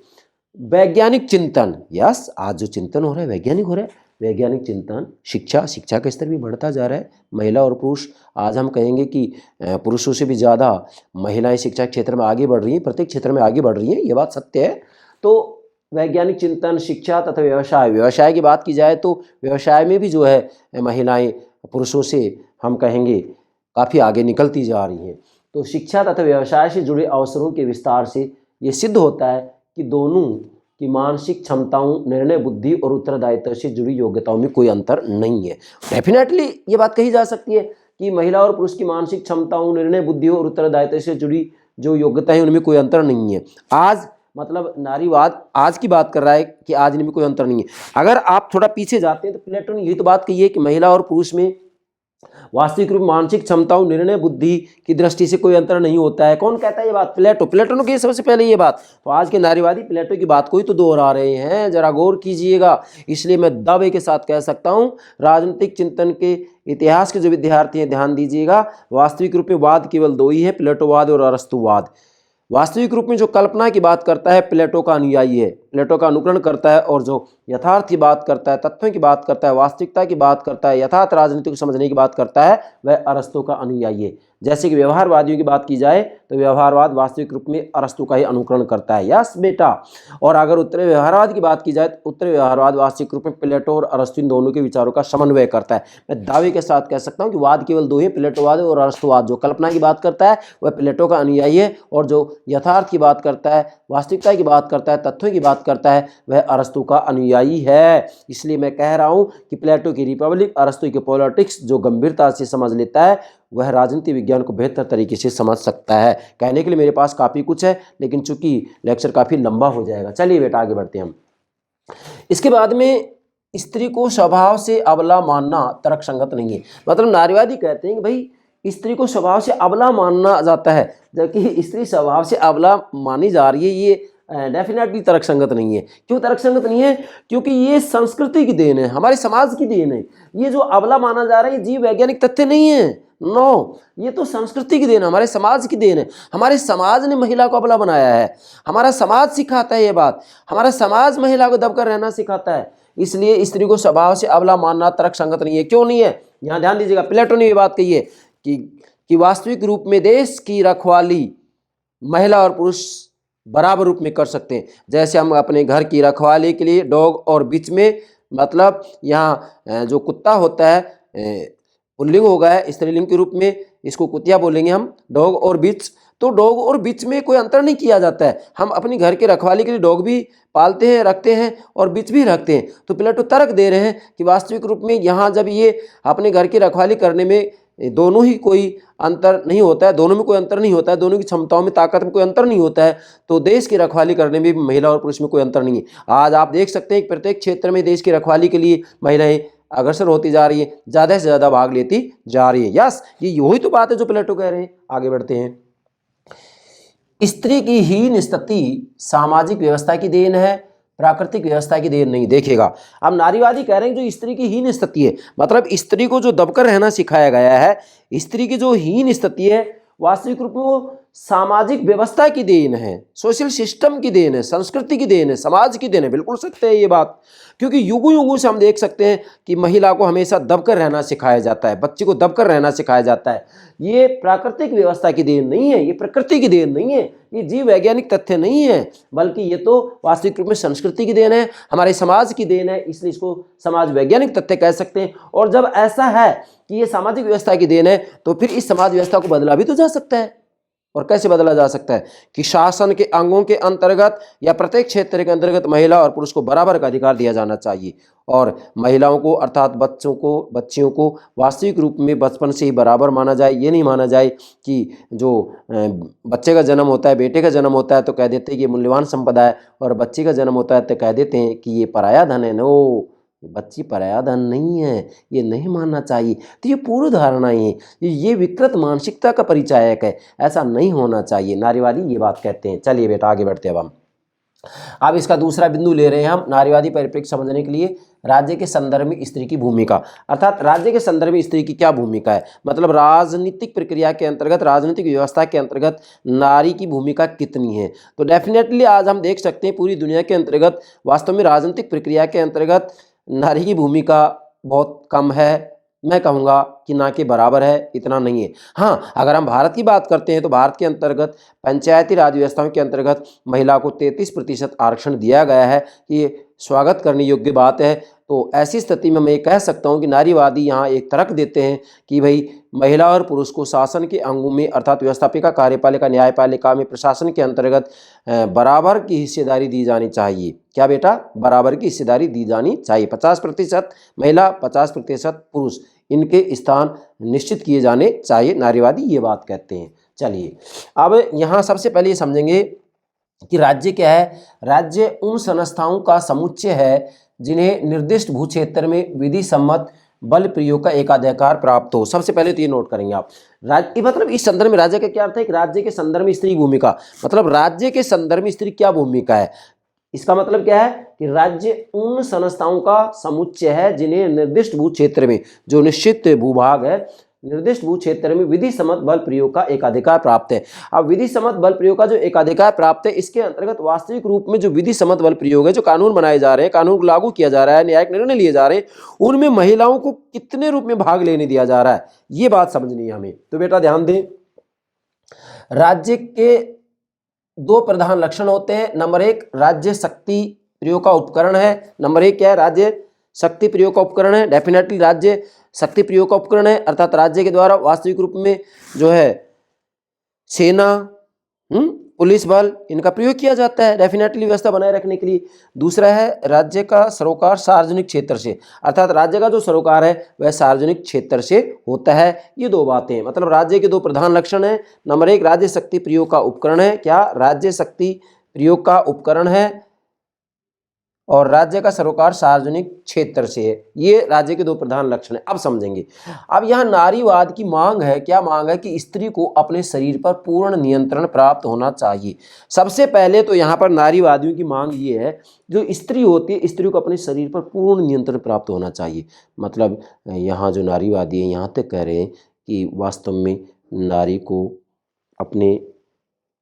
वैज्ञानिक चिंतन, यस आज जो चिंतन हो रहा है वैज्ञानिक हो रहा है, वैज्ञानिक चिंतन, शिक्षा का स्तर भी बढ़ता जा रहा है। महिला और पुरुष, आज हम कहेंगे कि पुरुषों से भी ज़्यादा महिलाएं शिक्षा क्षेत्र में आगे बढ़ रही हैं, प्रत्येक क्षेत्र में आगे बढ़ रही हैं, ये बात सत्य है। तो वैज्ञानिक चिंतन, शिक्षा तथा व्यवसाय की बात की जाए तो व्यवसाय में भी जो है महिलाएं पुरुषों से हम कहेंगे काफ़ी आगे निकलती जा रही हैं। तो शिक्षा तथा व्यवसाय से जुड़े अवसरों के विस्तार से ये सिद्ध होता है कि दोनों की मानसिक क्षमताओं, निर्णय बुद्धि और उत्तरदायित्व से जुड़ी योग्यताओं में कोई अंतर नहीं है। डेफिनेटली ये बात कही जा सकती है कि महिला और पुरुष की मानसिक क्षमताओं, निर्णय बुद्धि और उत्तरदायित्व से जुड़ी जो योग्यता है उनमें कोई अंतर नहीं है। आज मतलब नारीवाद आज की बात कर रहा है कि आज इनमें कोई अंतर नहीं है। अगर आप थोड़ा पीछे जाते हैं तो प्लेटो ने यही तो बात कही है कि महिला और पुरुष में वास्तविक रूप मानसिक क्षमताओं, निर्णय बुद्धि की दृष्टि से कोई अंतर नहीं होता है। कौन कहता है ये बात? प्लेटो ने कही सबसे पहले ये बात। तो आज के नारीवादी प्लेटो की बात को ही तो दोहरा रहे हैं, जरा गौर कीजिएगा। इसलिए मैं दावे के साथ कह सकता हूँ, राजनीतिक चिंतन के इतिहास के जो विद्यार्थी हैं ध्यान दीजिएगा, वास्तविक रूप में वाद केवल दो ही है, प्लेटोवाद और अरस्तुवाद। वास्तविक रूप में जो कल्पना की बात करता है प्लेटो का अनुयायी है, प्लेटो का अनुकरण करता है, और जो यथार्थ की बात करता है, तथ्यों की बात करता है, वास्तविकता की बात करता है, यथार्थ राजनीति को समझने की बात करता है, वह अरस्तु का अनुयायी है। जैसे कि व्यवहारवादियों की बात की जाए तो व्यवहारवाद वास्तविक रूप में अरस्तु का ही अनुकरण करता है। यस बेटा। और अगर उत्तरी व्यवहारवाद की बात की जाए तो उत्तरी व्यवहारवाद वास्तविक रूप में प्लेटो और अरस्तु इन दोनों के विचारों का समन्वय करता है। मैं दावे के साथ कह सकता हूँ कि वाद केवल दो ही, प्लेटोवाद और अरस्तुवाद। जो कल्पना की बात करता है वह प्लेटो का अनुयायी है, और जो यथार्थ की बात करता है, वास्तविकता की बात करता है, तथ्यों की बात करता है, वह अरस्तु का अनुयायी है। इसलिए मैं कह रहा हूँ कि प्लेटो की रिपब्लिक, अरस्तु की पॉलिटिक्स जो गंभीरता से समझ लेता है वह राजनीति विज्ञान को बेहतर तरीके से समझ सकता है। कहने के लिए मेरे पास काफ़ी कुछ है, लेकिन चूंकि लेक्चर काफ़ी लंबा हो जाएगा। चलिए बेटा आगे बढ़ते हैं हम। इसके बाद में स्त्री को स्वभाव से अबला मानना तर्कसंगत नहीं है। मतलब नारीवादी कहते हैं कि भाई स्त्री को स्वभाव से अबला मानना जाता है, जबकि स्त्री स्वभाव से अबला मानी जा रही है, ये डेफिनेटली तर्कसंगत नहीं है। क्यों तर्कसंगत नहीं है? क्योंकि ये संस्कृति की देन है, हमारे समाज की देन है। ये जो अबला माना जा रहा है ये जीव वैज्ञानिक तथ्य नहीं है, नो, ये तो संस्कृति की देन है, हमारे समाज की देन है। हमारे समाज ने महिला को अबला बनाया है, हमारा समाज सिखाता है ये बात, हमारा समाज महिला को दबकर रहना सिखाता है। इसलिए स्त्री को स्वभाव से अबला मानना तर्कसंगत नहीं है। क्यों नहीं है? यहाँ ध्यान दीजिएगा, प्लेटो ने ये बात कही है कि वास्तविक रूप में देश की रखवाली महिला और पुरुष बराबर रूप में कर सकते हैं। जैसे हम अपने घर की रखवाली के लिए डॉग और बीच में, मतलब यहाँ जो कुत्ता होता है पुल्लिंग होगा है, स्त्रीलिंग के रूप में इसको कुतिया बोलेंगे हम, डॉग और बिच। तो डॉग और बिच में कोई अंतर नहीं किया जाता है। हम अपनी घर के रखवाली के लिए डॉग भी पालते हैं, रखते हैं, और बिच भी रखते हैं। तो प्लेटो तर्क दे रहे हैं कि वास्तविक रूप में यहाँ जब ये अपने घर की रखवाली करने में दोनों ही कोई अंतर नहीं होता है, दोनों में कोई अंतर नहीं होता है, दोनों की क्षमताओं में, ताकत में कोई अंतर नहीं होता है, तो देश की रखवाली करने में भी महिला और पुरुष में कोई अंतर नहीं है। आज आप देख सकते हैं कि प्रत्येक क्षेत्र में देश की रखवाली के लिए महिलाएं अग्रसर होती जा रही है, ज़्यादा से ज़्यादा भाग लेती जा रही है। यस, ये वही तो बात है जो प्लेटो कह रहे हैं। आगे बढ़ते हैं। स्त्री की हीन स्थिति सामाजिक व्यवस्था की देन है, प्राकृतिक व्यवस्था की देन नहीं। देखिएगा, अब नारीवादी कह रहे हैं जो स्त्री की हीन स्थिति है, मतलब स्त्री को जो दबकर रहना सिखाया गया है, स्त्री की जो हीन स्थिति है वास्तविक रूप में वो सामाजिक व्यवस्था की देन है, सोशल सिस्टम की देन है, संस्कृति की देन है, समाज की देन है। बिल्कुल सत्य है ये बात, क्योंकि युगों युगों से हम देख सकते हैं कि महिला को हमेशा दबकर रहना सिखाया जाता है, बच्चे को दबकर रहना सिखाया जाता है। ये प्राकृतिक व्यवस्था की देन नहीं है, ये प्रकृति की देन नहीं है, ये जीव वैज्ञानिक तथ्य नहीं है, बल्कि ये तो वास्तविक रूप में संस्कृति की देन है, हमारे समाज की देन है। इसलिए इसको समाज वैज्ञानिक तथ्य कह सकते हैं। और जब ऐसा है कि ये सामाजिक व्यवस्था की देन है, तो फिर इस समाज व्यवस्था को बदला भी तो जा सकता है। और कैसे बदला जा सकता है कि शासन के अंगों के अंतर्गत या प्रत्येक क्षेत्र के अंतर्गत महिला और पुरुष को बराबर का अधिकार दिया जाना चाहिए और महिलाओं को अर्थात बच्चियों को वास्तविक रूप में बचपन से ही बराबर माना जाए। ये नहीं माना जाए कि जो बच्चे का जन्म होता है, बेटे का जन्म होता है तो कह देते हैं कि ये मूल्यवान संपदा है, और बच्ची का जन्म होता है तो कह देते हैं कि ये पराया धन है। नो, बच्ची पराया धन नहीं है, ये नहीं मानना चाहिए। तो ये पूर्व धारणाएं हैं, ये विकृत मानसिकता का परिचायक है, ऐसा नहीं होना चाहिए। नारीवादी ये बात कहते हैं। चलिए बेटा आगे बढ़ते हैं। अब इसका दूसरा बिंदु ले रहे हैं हम नारीवादी परिप्रेक्ष्य समझने के लिए, राज्य के संदर्भ में स्त्री की भूमिका। अर्थात राज्य के संदर्भ में स्त्री की क्या भूमिका है, मतलब राजनीतिक प्रक्रिया के अंतर्गत, राजनीतिक व्यवस्था के अंतर्गत नारी की भूमिका कितनी है। तो डेफिनेटली आज हम देख सकते हैं पूरी दुनिया के अंतर्गत वास्तव में राजनीतिक प्रक्रिया के अंतर्गत नारी की भूमिका बहुत कम है। मैं कहूँगा कि ना के बराबर है, इतना नहीं है। हाँ, अगर हम भारत की बात करते हैं तो भारत के अंतर्गत पंचायती राज व्यवस्थाओं के अंतर्गत महिला को 33% आरक्षण दिया गया है। ये स्वागत करने योग्य बात है। तो ऐसी स्थिति में मैं कह सकता हूँ कि नारीवादी यहाँ एक तर्क देते हैं कि भाई महिला और पुरुष को शासन के अंगों में अर्थात व्यवस्थापिका, कार्यपालिका, न्यायपालिका में, प्रशासन के अंतर्गत बराबर की हिस्सेदारी दी जानी चाहिए। क्या बेटा? बराबर की हिस्सेदारी दी जानी चाहिए। 50% महिला, 50% पुरुष, इनके स्थान निश्चित किए जाने चाहिए। नारीवादी ये बात कहते हैं। चलिए अब यहाँ सबसे पहले ये समझेंगे कि राज्य क्या है। राज्य उन संस्थाओं का समुच्चय है जिन्हें निर्दिष्ट भू क्षेत्र में विधि सम्मत बल प्रयोग का एकाधिकार प्राप्त हो। सबसे पहले तो ये नोट करेंगे आप। राज्य मतलब इस संदर्भ में राज्य का क्या अर्थ है कि राज्य के संदर्भ में स्त्री की भूमिका, मतलब राज्य के संदर्भ में स्त्री क्या भूमिका है। इसका मतलब क्या है कि राज्य उन संस्थाओं का समुच्चय है जिन्हें निर्दिष्ट भू क्षेत्र में, जो निश्चित भूभाग है, निर्दिष्ट भू क्षेत्र में विधि सम्मत बल प्रयोग का एकाधिकार प्राप्त है। अब विधि सम्मत बल प्रयोग का जो एकाधिकार प्राप्त है, इसके अंतर्गत वास्तविक रूप में जो विधि सम्मत बल प्रयोग है, जो कानून बनाए जा रहे हैं, कानून को लागू किया जा रहा है, न्यायिक निर्णय लिए जा रहे हैं, उनमें महिलाओं को कितने रूप में भाग लेने दिया जा रहा है, ये बात समझनी है हमें। तो बेटा ध्यान दें, राज्य के दो प्रधान लक्षण होते हैं। नंबर एक, राज्य शक्ति प्रयोग का उपकरण है। नंबर एक क्या है? राज्य शक्ति प्रयोग का उपकरण है। डेफिनेटली राज्य शक्ति प्रयोग का उपकरण है, अर्थात राज्य के द्वारा वास्तविक रूप में जो है सेना, पुलिस बल, इनका प्रयोग किया जाता है डेफिनेटली व्यवस्था बनाए रखने के लिए। दूसरा है राज्य का सरोकार सार्वजनिक क्षेत्र से, अर्थात राज्य का जो सरोकार है वह सार्वजनिक क्षेत्र से होता है। ये दो बातें हैं, मतलब राज्य के दो प्रधान लक्षण हैं। नंबर एक, राज्य शक्ति प्रयोग का उपकरण है। क्या? राज्य शक्ति प्रयोग का उपकरण है, और राज्य का सरोकार सार्वजनिक क्षेत्र से है। ये राज्य के दो प्रधान लक्षण है। अब समझेंगे। अब यहाँ नारीवाद की मांग है। क्या मांग है? कि स्त्री को अपने शरीर पर पूर्ण नियंत्रण प्राप्त होना चाहिए। सबसे पहले तो यहाँ पर नारीवादियों की मांग ये है, जो स्त्री होती है, स्त्री को अपने शरीर पर पूर्ण नियंत्रण प्राप्त होना चाहिए। मतलब यहाँ जो नारीवादी हैं यहाँ तक कह रहे हैं कि वास्तव में नारी को अपने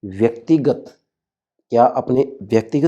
व्यक्तिगत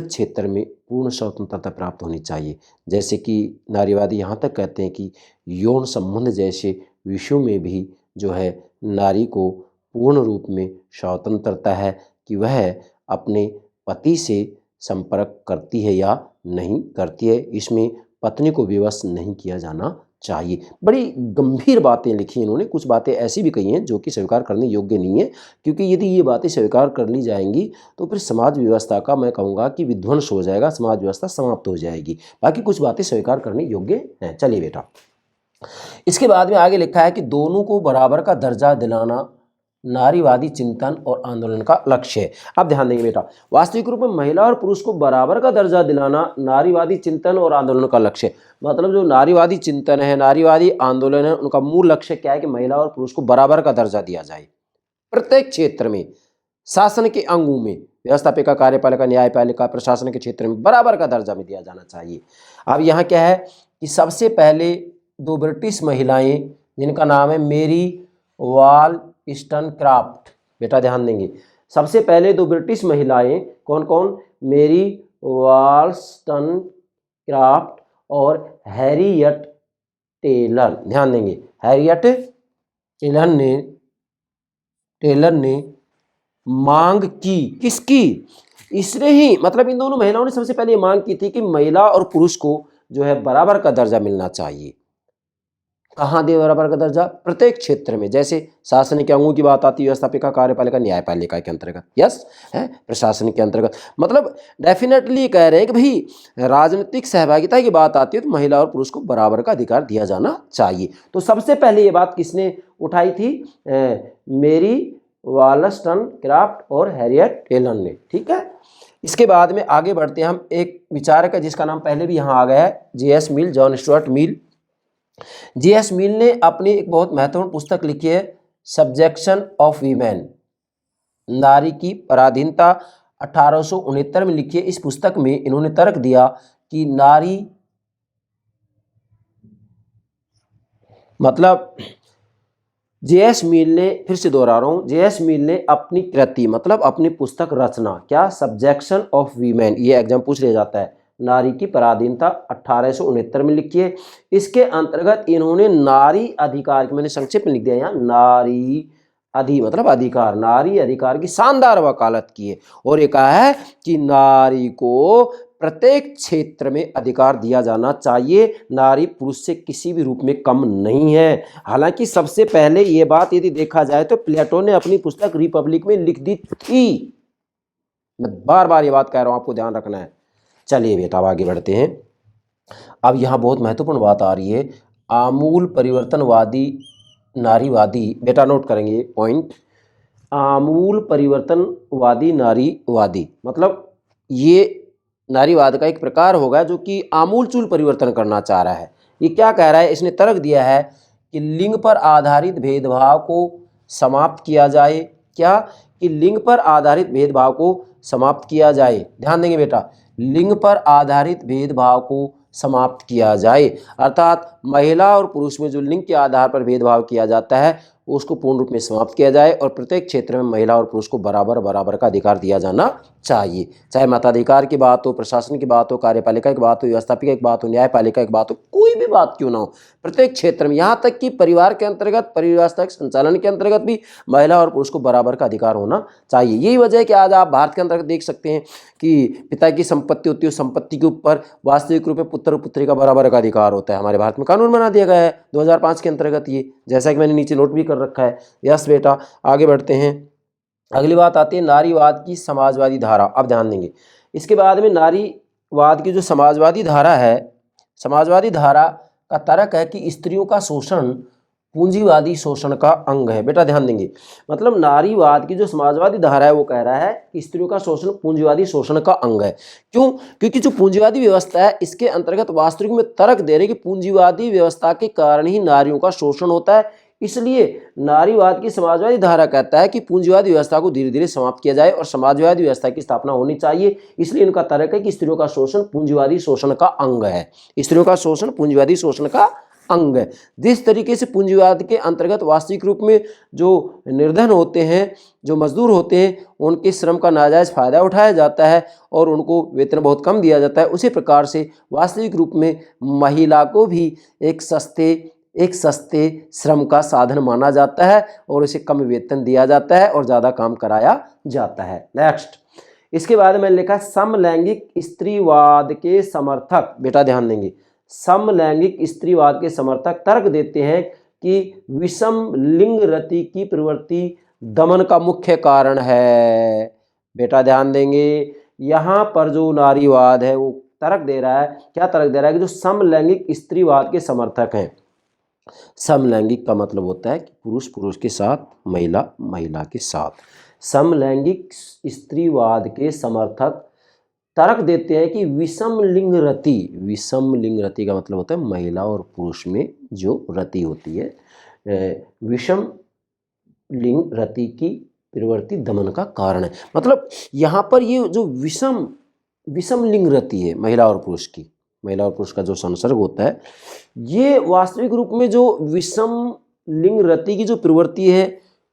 क्षेत्र में पूर्ण स्वतंत्रता प्राप्त होनी चाहिए। जैसे कि नारीवादी यहाँ तक कहते हैं कि यौन संबंध जैसे विषयों में भी जो है नारी को पूर्ण रूप में स्वतंत्रता है कि वह अपने पति से संपर्क करती है या नहीं करती है। इसमें पत्नी को विवश नहीं किया जाना चाहिए। बड़ी गंभीर बातें लिखी इन्होंने। कुछ बातें ऐसी भी कही हैं जो कि स्वीकार करने योग्य नहीं है, क्योंकि यदि ये बातें स्वीकार कर ली जाएंगी तो फिर समाज व्यवस्था का मैं कहूँगा कि विध्वंस हो जाएगा, समाज व्यवस्था समाप्त हो जाएगी। बाकी कुछ बातें स्वीकार करने योग्य हैं। चलिए बेटा, इसके बाद में आगे लिखा है कि दोनों को बराबर का दर्जा दिलाना नारीवादी चिंतन और आंदोलन का लक्ष्य है। अब ध्यान देंगे बेटा, वास्तविक रूप में महिला और पुरुष को बराबर का दर्जा दिलाना नारीवादी चिंतन और आंदोलन का लक्ष्य है। मतलब जो नारीवादी चिंतन है, नारीवादी आंदोलन है, उनका मूल लक्ष्य क्या है कि महिला और पुरुष को बराबर का दर्जा दिया जाए। प्रत्येक क्षेत्र में, शासन के अंगों में, व्यवस्थापिका, कार्यपालिका, न्यायपालिका, प्रशासन के क्षेत्र में बराबर का दर्जा में दिया जाना चाहिए। अब यहाँ क्या है कि सबसे पहले दो ब्रिटिश महिलाएं, जिनका नाम है मेरी वॉलस्टनक्राफ्ट, बेटा ध्यान देंगे, सबसे पहले दो ब्रिटिश महिलाएं कौन कौन? मेरी वॉलस्टनक्राफ्ट और हैरियट टेलर। ध्यान देंगे, हैरियट टेलर ने मांग की। किसकी? इसने ही, मतलब इन दोनों महिलाओं ने सबसे पहले मांग की थी कि महिला और पुरुष को जो है बराबर का दर्जा मिलना चाहिए। कहाँ दे बराबर का दर्जा? प्रत्येक क्षेत्र में। जैसे शासनिक अंगों की बात आती है, व्यवस्थापिका, कार्यपालिका, न्यायपालिका के अंतर्गत, यस है, प्रशासन के अंतर्गत। मतलब डेफिनेटली कह रहे हैं कि भाई राजनीतिक सहभागिता की बात आती है तो महिला और पुरुष को बराबर का अधिकार दिया जाना चाहिए। तो सबसे पहले ये बात किसने उठाई थी? मेरी वालस्टनक्राफ्ट और हैरियट टेलन ने, ठीक है। इसके बाद में आगे बढ़ते हैं हम, एक विचारक है जिसका नाम पहले भी यहाँ आ गया है, J.S. मिल, जॉन स्टुअर्ट मिल। J.S. मिल ने अपनी एक बहुत महत्वपूर्ण पुस्तक लिखी है, सब्जेक्शन ऑफ वीमेन, नारी की पराधीनता, 1869 में लिखी है। इस पुस्तक में इन्होंने तर्क दिया कि नारी, मतलब J.S. मिल ने, फिर से दोहरा रहा हूँ, J.S. मिल ने अपनी कृति मतलब अपनी पुस्तक रचना, क्या? सब्जेक्शन ऑफ वीमेन, ये एग्जाम पूछ लिया जाता है, नारी की पराधीनता 1869 में लिखी है। इसके अंतर्गत इन्होंने नारी अधिकार की, मैंने संक्षेप में लिख दिया यहाँ, नारी मतलब अधिकार, नारी अधिकार की शानदार वकालत की है और ये कहा है कि नारी को प्रत्येक क्षेत्र में अधिकार दिया जाना चाहिए, नारी पुरुष से किसी भी रूप में कम नहीं है। हालांकि सबसे पहले ये बात यदि देखा जाए तो प्लेटो ने अपनी पुस्तक रिपब्लिक में लिख दी थी। मैं बार बार ये बात कह रहा हूं, आपको ध्यान रखना है। चलिए बेटा अब आगे बढ़ते हैं। अब यहाँ बहुत महत्वपूर्ण बात आ रही है, आमूल परिवर्तनवादी नारीवादी, बेटा नोट करेंगे पॉइंट, आमूल परिवर्तनवादी नारीवादी, मतलब ये नारीवाद का एक प्रकार होगा जो कि आमूलचूल परिवर्तन करना चाह रहा है। ये क्या कह रहा है? इसने तर्क दिया है कि लिंग पर आधारित भेदभाव को समाप्त किया जाए। क्या? कि लिंग पर आधारित भेदभाव को समाप्त किया जाए। ध्यान देंगे बेटा, लिंग पर आधारित भेदभाव को समाप्त किया जाए, अर्थात महिला और पुरुष में जो लिंग के आधार पर भेदभाव किया जाता है उसको पूर्ण रूप में समाप्त किया जाए और प्रत्येक क्षेत्र में महिला और पुरुष को बराबर का अधिकार दिया जाना चाहिए। चाहे मताधिकार की बात हो, प्रशासन की बात हो, कार्यपालिका की बात हो, व्यवस्थापिका की बात हो, न्यायपालिका की बात हो, कोई भी बात क्यों ना हो, प्रत्येक क्षेत्र में, यहाँ तक कि परिवार के अंतर्गत, परिव्यवस्था के संचालन के अंतर्गत भी महिला और पुरुष को बराबर का अधिकार होना चाहिए। यही वजह है कि आज आप भारत के अंतर्गत देख सकते हैं कि पिता की संपत्ति होती है, संपत्ति के ऊपर वास्तविक रूप में पुत्र और पुत्री का बराबर का अधिकार होता है। हमारे भारत में कानून बना दिया गया है 2005 के अंतर्गत, ये जैसा कि मैंने नीचे नोट भी कर रखा है। यस बेटा आगे बढ़ते हैं। अगली बात आती है नारीवाद की समाजवादी धारा। अब ध्यान देंगे, इसके बाद में नारीवाद की जो समाजवादी धारा है, समाजवादी धारा का तर्क है कि स्त्रियों का शोषण पूंजीवादी शोषण का अंग है। बेटा ध्यान देंगे, मतलब नारीवाद की जो समाजवादी धारा है वो कह रहा है कि स्त्रियों का शोषण पूंजीवादी शोषण का अंग है। क्यों? क्योंकि जो पूंजीवादी व्यवस्था है इसके अंतर्गत वास्तविक में तर्क दे रहे कि पूंजीवादी व्यवस्था के कारण ही नारियों का शोषण होता है, इसलिए नारीवाद की समाजवादी धारा कहता है कि पूंजीवादी व्यवस्था को धीरे धीरे समाप्त किया जाए और समाजवादी व्यवस्था की स्थापना होनी चाहिए। इसलिए इनका तर्क है कि स्त्रियों का शोषण पूंजीवादी शोषण का अंग है, स्त्रियों का शोषण पूंजीवादी शोषण का अंग है। जिस तरीके से पूंजीवाद के अंतर्गत वास्तविक रूप में जो निर्धन होते हैं, जो मजदूर होते हैं, उनके श्रम का नाजायज फायदा उठाया जाता है और उनको वेतन बहुत कम दिया जाता है, उसी प्रकार से वास्तविक रूप में महिला को भी एक सस्ते श्रम का साधन माना जाता है और उसे कम वेतन दिया जाता है और ज़्यादा काम कराया जाता है। नेक्स्ट, इसके बाद मैंने लिखा समलैंगिक स्त्रीवाद के समर्थक। बेटा ध्यान देंगे, समलैंगिक स्त्रीवाद के समर्थक तर्क देते हैं कि विषम लिंग रति की प्रवृत्ति दमन का मुख्य कारण है। बेटा ध्यान देंगे, यहाँ पर जो नारीवाद है वो तर्क दे रहा है, क्या तर्क दे रहा है कि जो समलैंगिक स्त्रीवाद के समर्थक हैं, समलैंगिक का मतलब होता है कि पुरुष पुरुष के साथ, महिला महिला के साथ, समलैंगिक स्त्रीवाद के समर्थक तर्क देते हैं कि विषम लिंग रति का मतलब होता है महिला और पुरुष में जो रति होती है, विषम लिंग रति की प्रवृत्ति दमन का कारण है। मतलब यहाँ पर ये जो विषम लिंग रति है महिला और पुरुष की, महिला और पुरुष का जो संसर्ग होता है, ये वास्तविक रूप में जो विषम लिंग रति की जो प्रवृत्ति है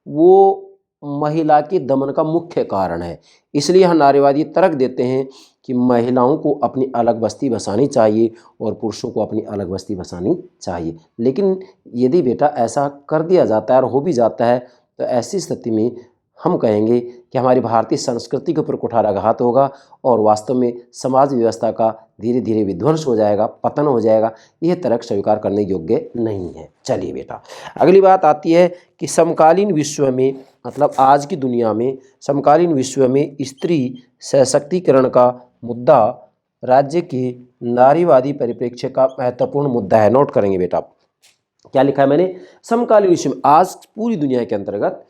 वो महिला के दमन का मुख्य कारण है। इसलिए यहाँ नारीवादी तर्क देते हैं कि महिलाओं को अपनी अलग बस्ती बसानी चाहिए और पुरुषों को अपनी अलग बस्ती बसानी चाहिए। लेकिन यदि बेटा ऐसा कर दिया जाता है और हो भी जाता है तो ऐसी स्थिति में हम कहेंगे कि हमारी भारतीय संस्कृति के ऊपर कुठाराघात होगा और वास्तव में समाज व्यवस्था का धीरे धीरे विध्वंस हो जाएगा, पतन हो जाएगा। यह तर्क स्वीकार करने योग्य नहीं है। चलिए बेटा, अगली बात आती है कि समकालीन विश्व में, मतलब आज की दुनिया में समकालीन विश्व में स्त्री सशक्तिकरण का मुद्दा राज्य के नारीवादी परिप्रेक्ष्य का महत्वपूर्ण मुद्दा है। नोट करेंगे बेटा, क्या लिखा है मैंने, समकालीन विश्व में आज पूरी दुनिया के अंतर्गत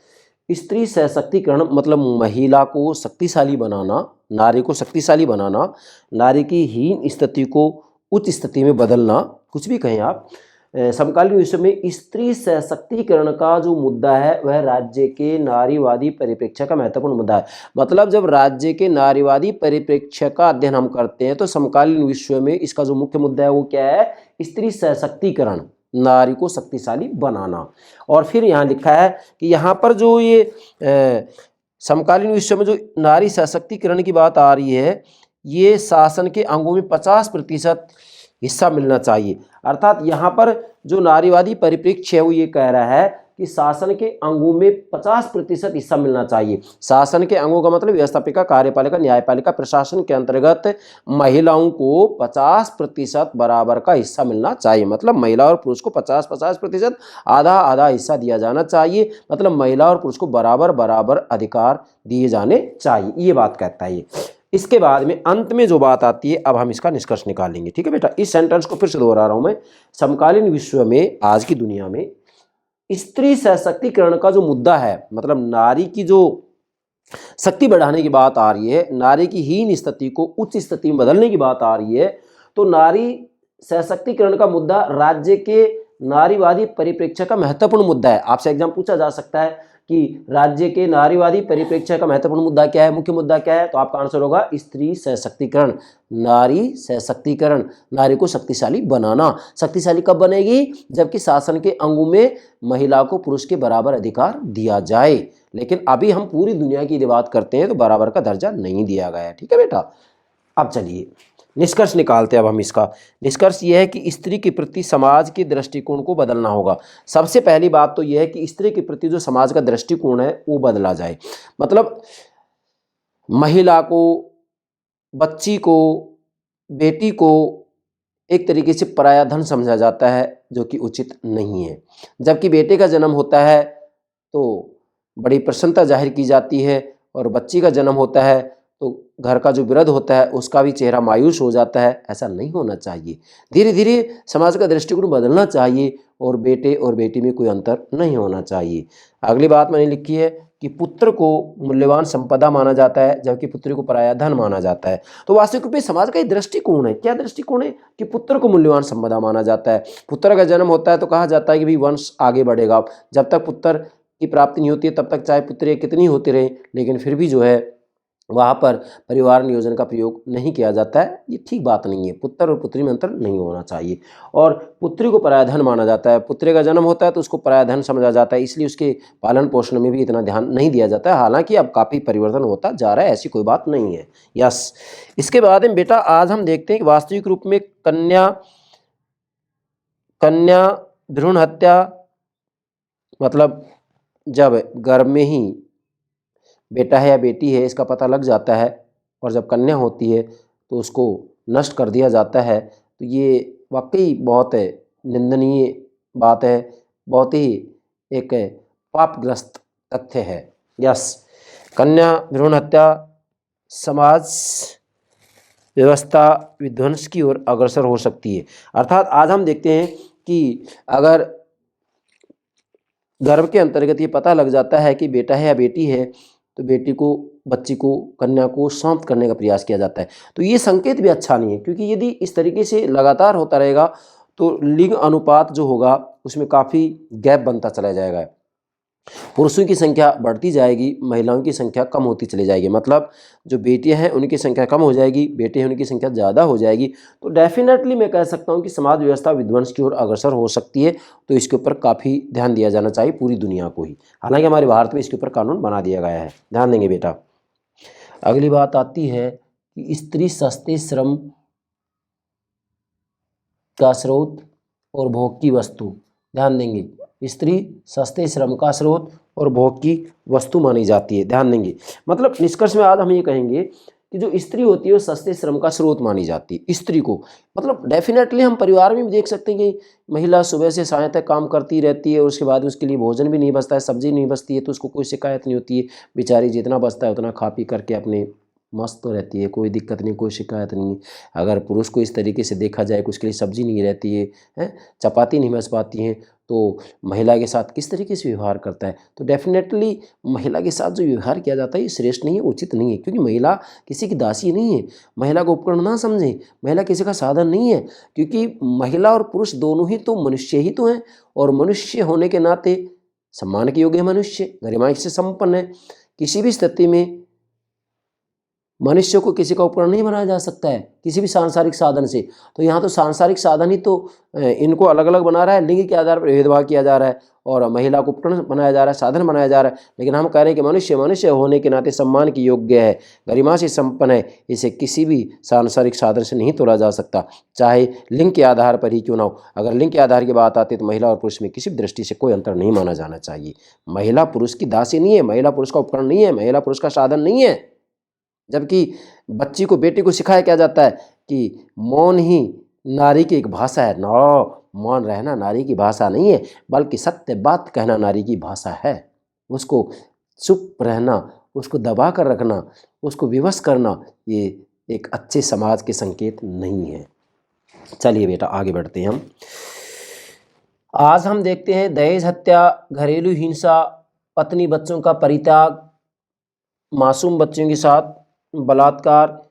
स्त्री सशक्तिकरण मतलब महिला को शक्तिशाली बनाना, नारी को शक्तिशाली बनाना, नारी की हीन स्थिति को उच्च स्थिति में बदलना, कुछ भी कहें आप। समकालीन विश्व में स्त्री सशक्तिकरण का जो मुद्दा है वह राज्य के नारीवादी परिप्रेक्ष्य का महत्वपूर्ण मुद्दा है। मतलब जब राज्य के नारीवादी परिप्रेक्ष्य का अध्ययन हम करते हैं तो समकालीन विश्व में इसका जो मुख्य मुद्दा है वो क्या है, स्त्री सशक्तिकरण, नारी को शक्तिशाली बनाना। और फिर यहाँ लिखा है कि यहाँ पर जो ये समकालीन विश्व में जो नारी सशक्तिकरण की बात आ रही है, ये शासन के अंगों में 50% हिस्सा मिलना चाहिए। अर्थात यहाँ पर जो नारीवादी परिप्रेक्ष्य है वो ये कह रहा है कि शासन के अंगों में 50% हिस्सा मिलना चाहिए। शासन के अंगों का मतलब व्यवस्थापिका, कार्यपालिका, न्यायपालिका, प्रशासन के अंतर्गत महिलाओं को 50% बराबर का हिस्सा मिलना चाहिए। मतलब महिला और पुरुष को 50-50%, आधा आधा हिस्सा दिया जाना चाहिए। मतलब महिला और पुरुष को बराबर बराबर अधिकार दिए जाने चाहिए, ये बात कहता है ये। इसके बाद में अंत में जो बात आती है, अब हम इसका निष्कर्ष निकालेंगे। ठीक है बेटा, इस सेंटेंस को फिर से दोहरा रहा हूं मैं। समकालीन विश्व में, आज की दुनिया में स्त्री सशक्तिकरण का जो मुद्दा है, मतलब नारी की जो शक्ति बढ़ाने की बात आ रही है, नारी की हीन स्थिति को उच्च स्थिति में बदलने की बात आ रही है, तो नारी सशक्तिकरण का मुद्दा राज्य के नारीवादी परिप्रेक्ष्य का महत्वपूर्ण मुद्दा है। आपसे एग्जाम पूछा जा सकता है कि राज्य के नारीवादी परिप्रेक्ष्य का महत्वपूर्ण मुद्दा क्या है, मुख्य मुद्दा क्या है, तो आपका आंसर होगा स्त्री सशक्तिकरण, नारी सशक्तिकरण, नारी को शक्तिशाली बनाना। शक्तिशाली कब बनेगी, जबकि शासन के अंगों में महिला को पुरुष के बराबर अधिकार दिया जाए। लेकिन अभी हम पूरी दुनिया की बात करते हैं तो बराबर का दर्जा नहीं दिया गया है। ठीक है बेटा, अब चलिए निष्कर्ष निकालते हैं। अब हम इसका निष्कर्ष यह है कि स्त्री के प्रति समाज के दृष्टिकोण को बदलना होगा। सबसे पहली बात तो यह है कि स्त्री के प्रति जो समाज का दृष्टिकोण है वो बदला जाए। मतलब महिला को, बच्ची को, बेटी को एक तरीके से पराया धन समझा जाता है, जो कि उचित नहीं है। जबकि बेटे का जन्म होता है तो बड़ी प्रसन्नता जाहिर की जाती है, और बच्ची का जन्म होता है तो घर का जो वृद्ध होता है उसका भी चेहरा मायूस हो जाता है। ऐसा नहीं होना चाहिए। धीरे धीरे समाज का दृष्टिकोण बदलना चाहिए और बेटे और बेटी में कोई अंतर नहीं होना चाहिए। अगली बात मैंने लिखी है कि पुत्र को मूल्यवान संपदा माना जाता है, जबकि पुत्री को पराया धन माना जाता है। तो वास्तविक रूप में समाज का एक दृष्टिकोण है। क्या दृष्टिकोण है कि पुत्र को मूल्यवान संपदा माना जाता है। पुत्र का जन्म होता है तो कहा जाता है कि भाई वंश आगे बढ़ेगा। जब तक पुत्र की प्राप्ति नहीं होती है तब तक चाहे पुत्रियाँ कितनी होती रहे, लेकिन फिर भी जो है वहाँ पर परिवार नियोजन का प्रयोग नहीं किया जाता है। ये ठीक बात नहीं है। पुत्र और पुत्री में अंतर नहीं होना चाहिए। और पुत्री को पराया धन माना जाता है। पुत्री का जन्म होता है तो उसको पराया धन समझा जाता है, इसलिए उसके पालन पोषण में भी इतना ध्यान नहीं दिया जाता है। हालांकि अब काफ़ी परिवर्तन होता जा रहा है, ऐसी कोई बात नहीं है। यस, इसके बाद में बेटा आज हम देखते हैं कि वास्तविक रूप में कन्या भ्रूण हत्या, मतलब जब गर्भ में ही बेटा है या बेटी है इसका पता लग जाता है और जब कन्या होती है तो उसको नष्ट कर दिया जाता है, तो ये वाकई बहुत निंदनीय बात है, बहुत ही एक पापग्रस्त तथ्य है। यस, कन्या भ्रूण हत्या समाज व्यवस्था विध्वंस की ओर अग्रसर हो सकती है। अर्थात आज हम देखते हैं कि अगर गर्भ के अंतर्गत ये पता लग जाता है कि बेटा है या बेटी है तो बेटी को, बच्ची को, कन्या को समाप्त करने का प्रयास किया जाता है। तो ये संकेत भी अच्छा नहीं है, क्योंकि यदि इस तरीके से लगातार होता रहेगा तो लिंग अनुपात जो होगा उसमें काफ़ी गैप बनता चला जाएगा। पुरुषों की संख्या बढ़ती जाएगी, महिलाओं की संख्या कम होती चली जाएगी। मतलब जो बेटियां हैं उनकी संख्या कम हो जाएगी, बेटे हैं उनकी संख्या ज़्यादा हो जाएगी। तो डेफिनेटली मैं कह सकता हूं कि समाज व्यवस्था विध्वंस की ओर अग्रसर हो सकती है। तो इसके ऊपर काफ़ी ध्यान दिया जाना चाहिए पूरी दुनिया को ही। हालांकि हमारे भारत में इसके ऊपर कानून बना दिया गया है, ध्यान देंगे बेटा। अगली बात आती है कि स्त्री सस्ते श्रम का स्रोत और भोग की वस्तु। ध्यान देंगे, स्त्री सस्ते श्रम का स्रोत और भोग की वस्तु मानी जाती है। ध्यान देंगे, मतलब निष्कर्ष में आज हम ये कहेंगे कि जो स्त्री होती है वो सस्ते श्रम का स्रोत मानी जाती है। स्त्री को मतलब डेफिनेटली हम परिवार में भी देख सकते हैं कि महिला सुबह से साय तक काम करती रहती है और उसके बाद उसके लिए भोजन भी नहीं बचता है, सब्जी नहीं बचती है, तो उसको कोई शिकायत नहीं होती है। बेचारी जितना बचता है उतना खा पी करके अपने मस्त तो रहती है, कोई दिक्कत नहीं, कोई शिकायत नहीं। अगर पुरुष को इस तरीके से देखा जाए कि उसके लिए सब्जी नहीं रहती है, चपाती नहीं बच पाती हैं, तो महिला के साथ किस तरीके से व्यवहार करता है, तो डेफिनेटली महिला के साथ जो व्यवहार किया जाता है ये श्रेष्ठ नहीं है, उचित नहीं है। क्योंकि महिला किसी की दासी नहीं है, महिला को उपकरण ना समझें, महिला किसी का साधन नहीं है। क्योंकि महिला और पुरुष दोनों ही तो मनुष्य ही तो हैं, और मनुष्य होने के नाते सम्मान के योग्य मनुष्य, गरिमा से संपन्न है। किसी भी स्थिति में मनुष्य को किसी का उपकरण नहीं बनाया जा सकता है किसी भी सांसारिक साधन से। तो यहाँ तो सांसारिक साधन ही तो इनको अलग अलग बना रहा है, लिंग के आधार पर भेदभाव किया जा रहा है और महिला को उपकरण बनाया जा रहा है, साधन बनाया जा रहा है। लेकिन हम कह रहे हैं कि मनुष्य मनुष्य होने के नाते सम्मान के योग्य है, गरिमा से संपन्न है, इसे किसी भी सांसारिक साधन से नहीं तोड़ा जा सकता, चाहे लिंग के आधार पर ही क्यों ना हो। अगर लिंग के आधार की बात आती है तो महिला और पुरुष में किसी भी दृष्टि से कोई अंतर नहीं माना जाना चाहिए। महिला पुरुष की दासी नहीं है, महिला पुरुष का उपकरण नहीं है, महिला पुरुष का साधन नहीं है। जबकि बच्ची को, बेटी को सिखाया क्या जाता है कि मौन ही नारी की एक भाषा है। नो, मौन रहना नारी की भाषा नहीं है, बल्कि सत्य बात कहना नारी की भाषा है। उसको चुप रहना, उसको दबा कर रखना, उसको विवश करना, ये एक अच्छे समाज के संकेत नहीं है। चलिए बेटा आगे बढ़ते हैं हम। आज हम देखते हैं दहेज हत्या, घरेलू हिंसा, पत्नी बच्चों का परित्याग, मासूम बच्चों के साथ बलात्कार,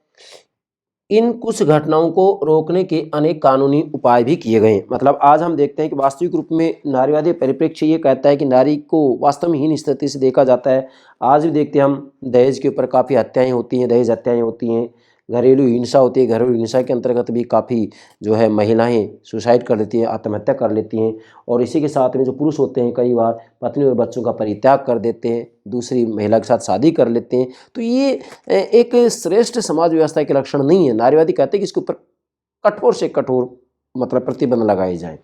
इन कुछ घटनाओं को रोकने के अनेक कानूनी उपाय भी किए गए हैं। मतलब आज हम देखते हैं कि वास्तविक रूप में नारीवादी परिप्रेक्ष्य ये कहता है कि नारी को वास्तव में हीन स्थिति से देखा जाता है। आज भी देखते हैं हम दहेज के ऊपर काफ़ी हत्याएं होती हैं, दहेज हत्याएं होती हैं, घरेलू हिंसा होती है। घरेलू हिंसा के अंतर्गत भी काफ़ी जो है महिलाएं सुसाइड कर लेती हैं, आत्महत्या कर लेती हैं। और इसी के साथ में जो पुरुष होते हैं कई बार पत्नी और बच्चों का परित्याग कर देते हैं, दूसरी महिला के साथ शादी कर लेते हैं। तो ये एक श्रेष्ठ समाज व्यवस्था के लक्षण नहीं है। नारीवादी कहते हैं कि इसके ऊपर कठोर से कठोर मतलब प्रतिबंध लगाए जाएं।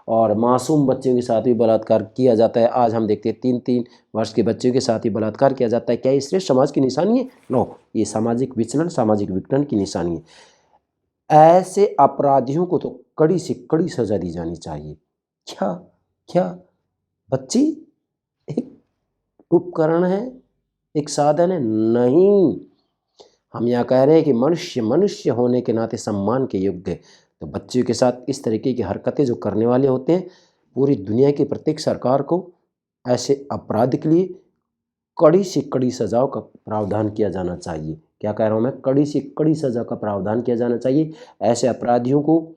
और मासूम बच्चों के साथ भी बलात्कार किया जाता है। आज हम देखते हैं 3-3 वर्ष के बच्चों के साथ ही बलात्कार किया जाता है। क्या ये श्रेष्ठ समाज की निशानी है? नो, ये सामाजिक विचलन, सामाजिक विघटन की निशानी है। ऐसे अपराधियों को तो कड़ी से कड़ी सजा दी जानी चाहिए। क्या क्या बच्ची एक उपकरण है, एक साधन है? नहीं, हम यहाँ कह रहे हैं कि मनुष्य मनुष्य होने के नाते सम्मान के योग्य है। तो बच्चियों के साथ इस तरीके की हरकतें जो करने वाले होते हैं, पूरी दुनिया की प्रत्येक सरकार को ऐसे अपराध के लिए कड़ी से कड़ी सजाओं का प्रावधान किया जाना चाहिए। क्या कह रहा हूँ मैं? कड़ी से कड़ी सजा का प्रावधान किया जाना चाहिए। ऐसे अपराधियों को,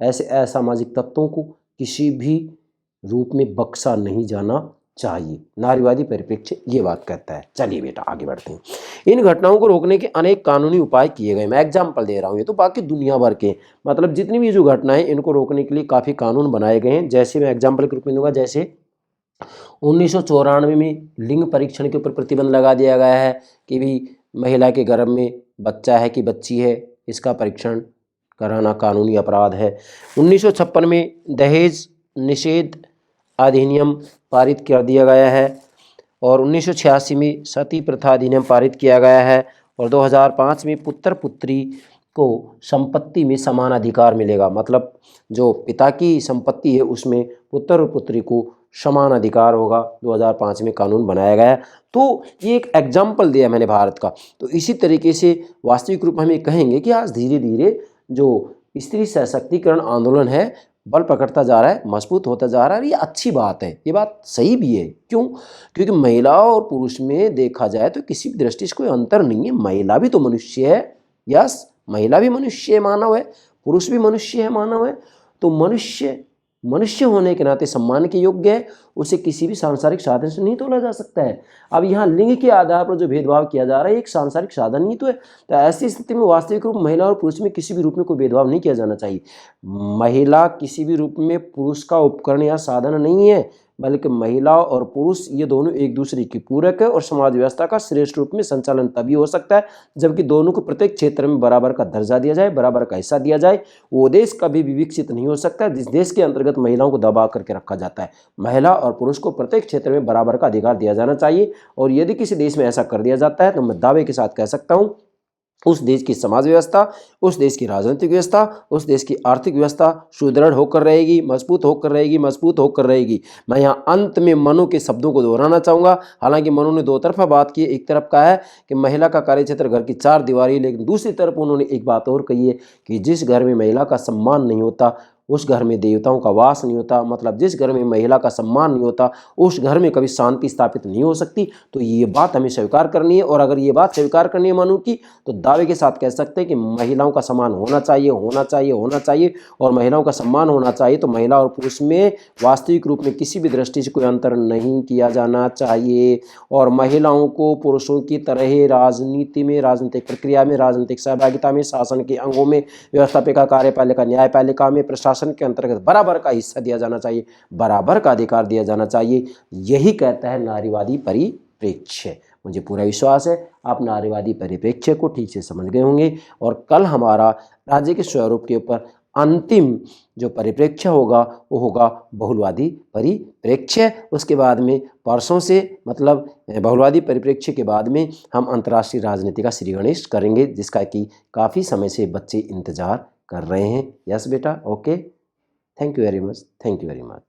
ऐसे असामाजिक तत्वों को किसी भी रूप में बख्शा नहीं जाना चाहिए। नारीवादी परिप्रेक्ष्य ये बात कहता है। चलिए बेटा आगे बढ़ते हैं। इन घटनाओं को रोकने के अनेक कानूनी उपाय किए गए। मैं एग्जाम्पल दे रहा हूँ, ये तो बाकी दुनिया भर के, मतलब जितनी भी जो घटनाएं इनको रोकने के लिए काफ़ी कानून बनाए गए हैं। जैसे मैं एग्जाम्पल के रूप में दूंगा, जैसे 1994 में लिंग परीक्षण के ऊपर प्रतिबंध लगा दिया गया है कि भी महिला के गर्भ में बच्चा है कि बच्ची है, इसका परीक्षण कराना कानूनी अपराध है। 1956 में दहेज निषेध अधिनियम पारित कर दिया गया है और 1986 में सती प्रथा अधिनियम पारित किया गया है और 2005 में पुत्र पुत्री को संपत्ति में समान अधिकार मिलेगा। मतलब जो पिता की संपत्ति है उसमें पुत्र और पुत्री को समान अधिकार होगा। 2005 में कानून बनाया गया। तो ये एक एग्जाम्पल दिया मैंने भारत का। तो इसी तरीके से वास्तविक रूप में हम ये कहेंगे कि आज धीरे धीरे जो स्त्री सशक्तिकरण आंदोलन है बल पकड़ता जा रहा है, मजबूत होता जा रहा है। ये अच्छी बात है, ये बात सही भी है। क्यों? क्योंकि महिला और पुरुष में देखा जाए तो किसी भी दृष्टि से कोई अंतर नहीं है। महिला भी तो मनुष्य है, यस, महिला भी मनुष्य है, मानव है, पुरुष भी मनुष्य है, मानव है। तो मनुष्य मनुष्य होने के नाते सम्मान के योग्य है, उसे किसी भी सांसारिक साधन से नहीं तोला जा सकता है। अब यहाँ लिंग के आधार पर जो भेदभाव किया जा रहा है एक सांसारिक साधन ही तो है। तो ऐसी स्थिति में वास्तविक रूप महिला और पुरुष में किसी भी रूप में कोई भेदभाव नहीं किया जाना चाहिए। महिला किसी भी रूप में पुरुष का उपकरण या साधन नहीं है। बल्कि महिला और पुरुष ये दोनों एक दूसरे की पूरक है और समाज व्यवस्था का श्रेष्ठ रूप में संचालन तभी हो सकता है जबकि दोनों को प्रत्येक क्षेत्र में बराबर का दर्जा दिया जाए, बराबर का हिस्सा दिया जाए। वो देश कभी भी विकसित नहीं हो सकता जिस देश के अंतर्गत महिलाओं को दबा करके रखा जाता है। महिला और पुरुष को प्रत्येक क्षेत्र में बराबर का अधिकार दिया जाना चाहिए और यदि किसी देश में ऐसा कर दिया जाता है तो मैं दावे के साथ कह सकता हूँ उस देश की समाज व्यवस्था, उस देश की राजनीतिक व्यवस्था, उस देश की आर्थिक व्यवस्था सुदृढ़ होकर रहेगी, मजबूत होकर रहेगी, मजबूत होकर रहेगी। मैं यहाँ अंत में मनु के शब्दों को दोहराना चाहूँगा। हालांकि मनु ने दो तरफा बात की, एक तरफ कहा है कि महिला का कार्यक्षेत्र घर की चार दीवारी, लेकिन दूसरी तरफ उन्होंने एक बात और कही है कि जिस घर में महिला का सम्मान नहीं होता उस घर में देवताओं का वास नहीं होता। मतलब जिस घर में महिला का सम्मान नहीं होता उस घर में कभी शांति स्थापित नहीं हो सकती। तो ये बात हमें स्वीकार करनी है और अगर ये बात स्वीकार करनी है मनु की तो दावे के साथ कह सकते हैं कि महिलाओं का सम्मान होना चाहिए, होना चाहिए, होना चाहिए और महिलाओं का सम्मान होना चाहिए। तो महिला और पुरुष में वास्तविक रूप में किसी भी दृष्टि से कोई अंतर नहीं किया जाना चाहिए और महिलाओं को पुरुषों की तरह राजनीति में, राजनीतिक प्रक्रिया में, राजनीतिक सहभागिता में, शासन के अंगों में, व्यवस्थापिका, कार्यपालिका, न्यायपालिका में, प्रशासन के अंतर्गत बराबर का हिस्सा दिया जाना चाहिए, बराबर का अधिकार दिया जाना चाहिए। यही कहता है नारीवादी परिप्रेक्ष्य। मुझे पूरा विश्वास है आप नारीवादी परिप्रेक्ष्य को ठीक से समझ गए होंगे और कल हमारा राज्य के स्वरूप के ऊपर अंतिम जो परिप्रेक्ष्य होगा वो होगा बहुलवादी परिप्रेक्ष्य। उसके बाद में परसों से मतलब बहुलवादी परिप्रेक्ष्य के बाद में हम अंतर्राष्ट्रीय राजनीति का श्री गणेश करेंगे जिसका कि काफ़ी समय से बच्चे इंतजार कर रहे हैं। यस बेटा, okay, thank you very much, thank you very much.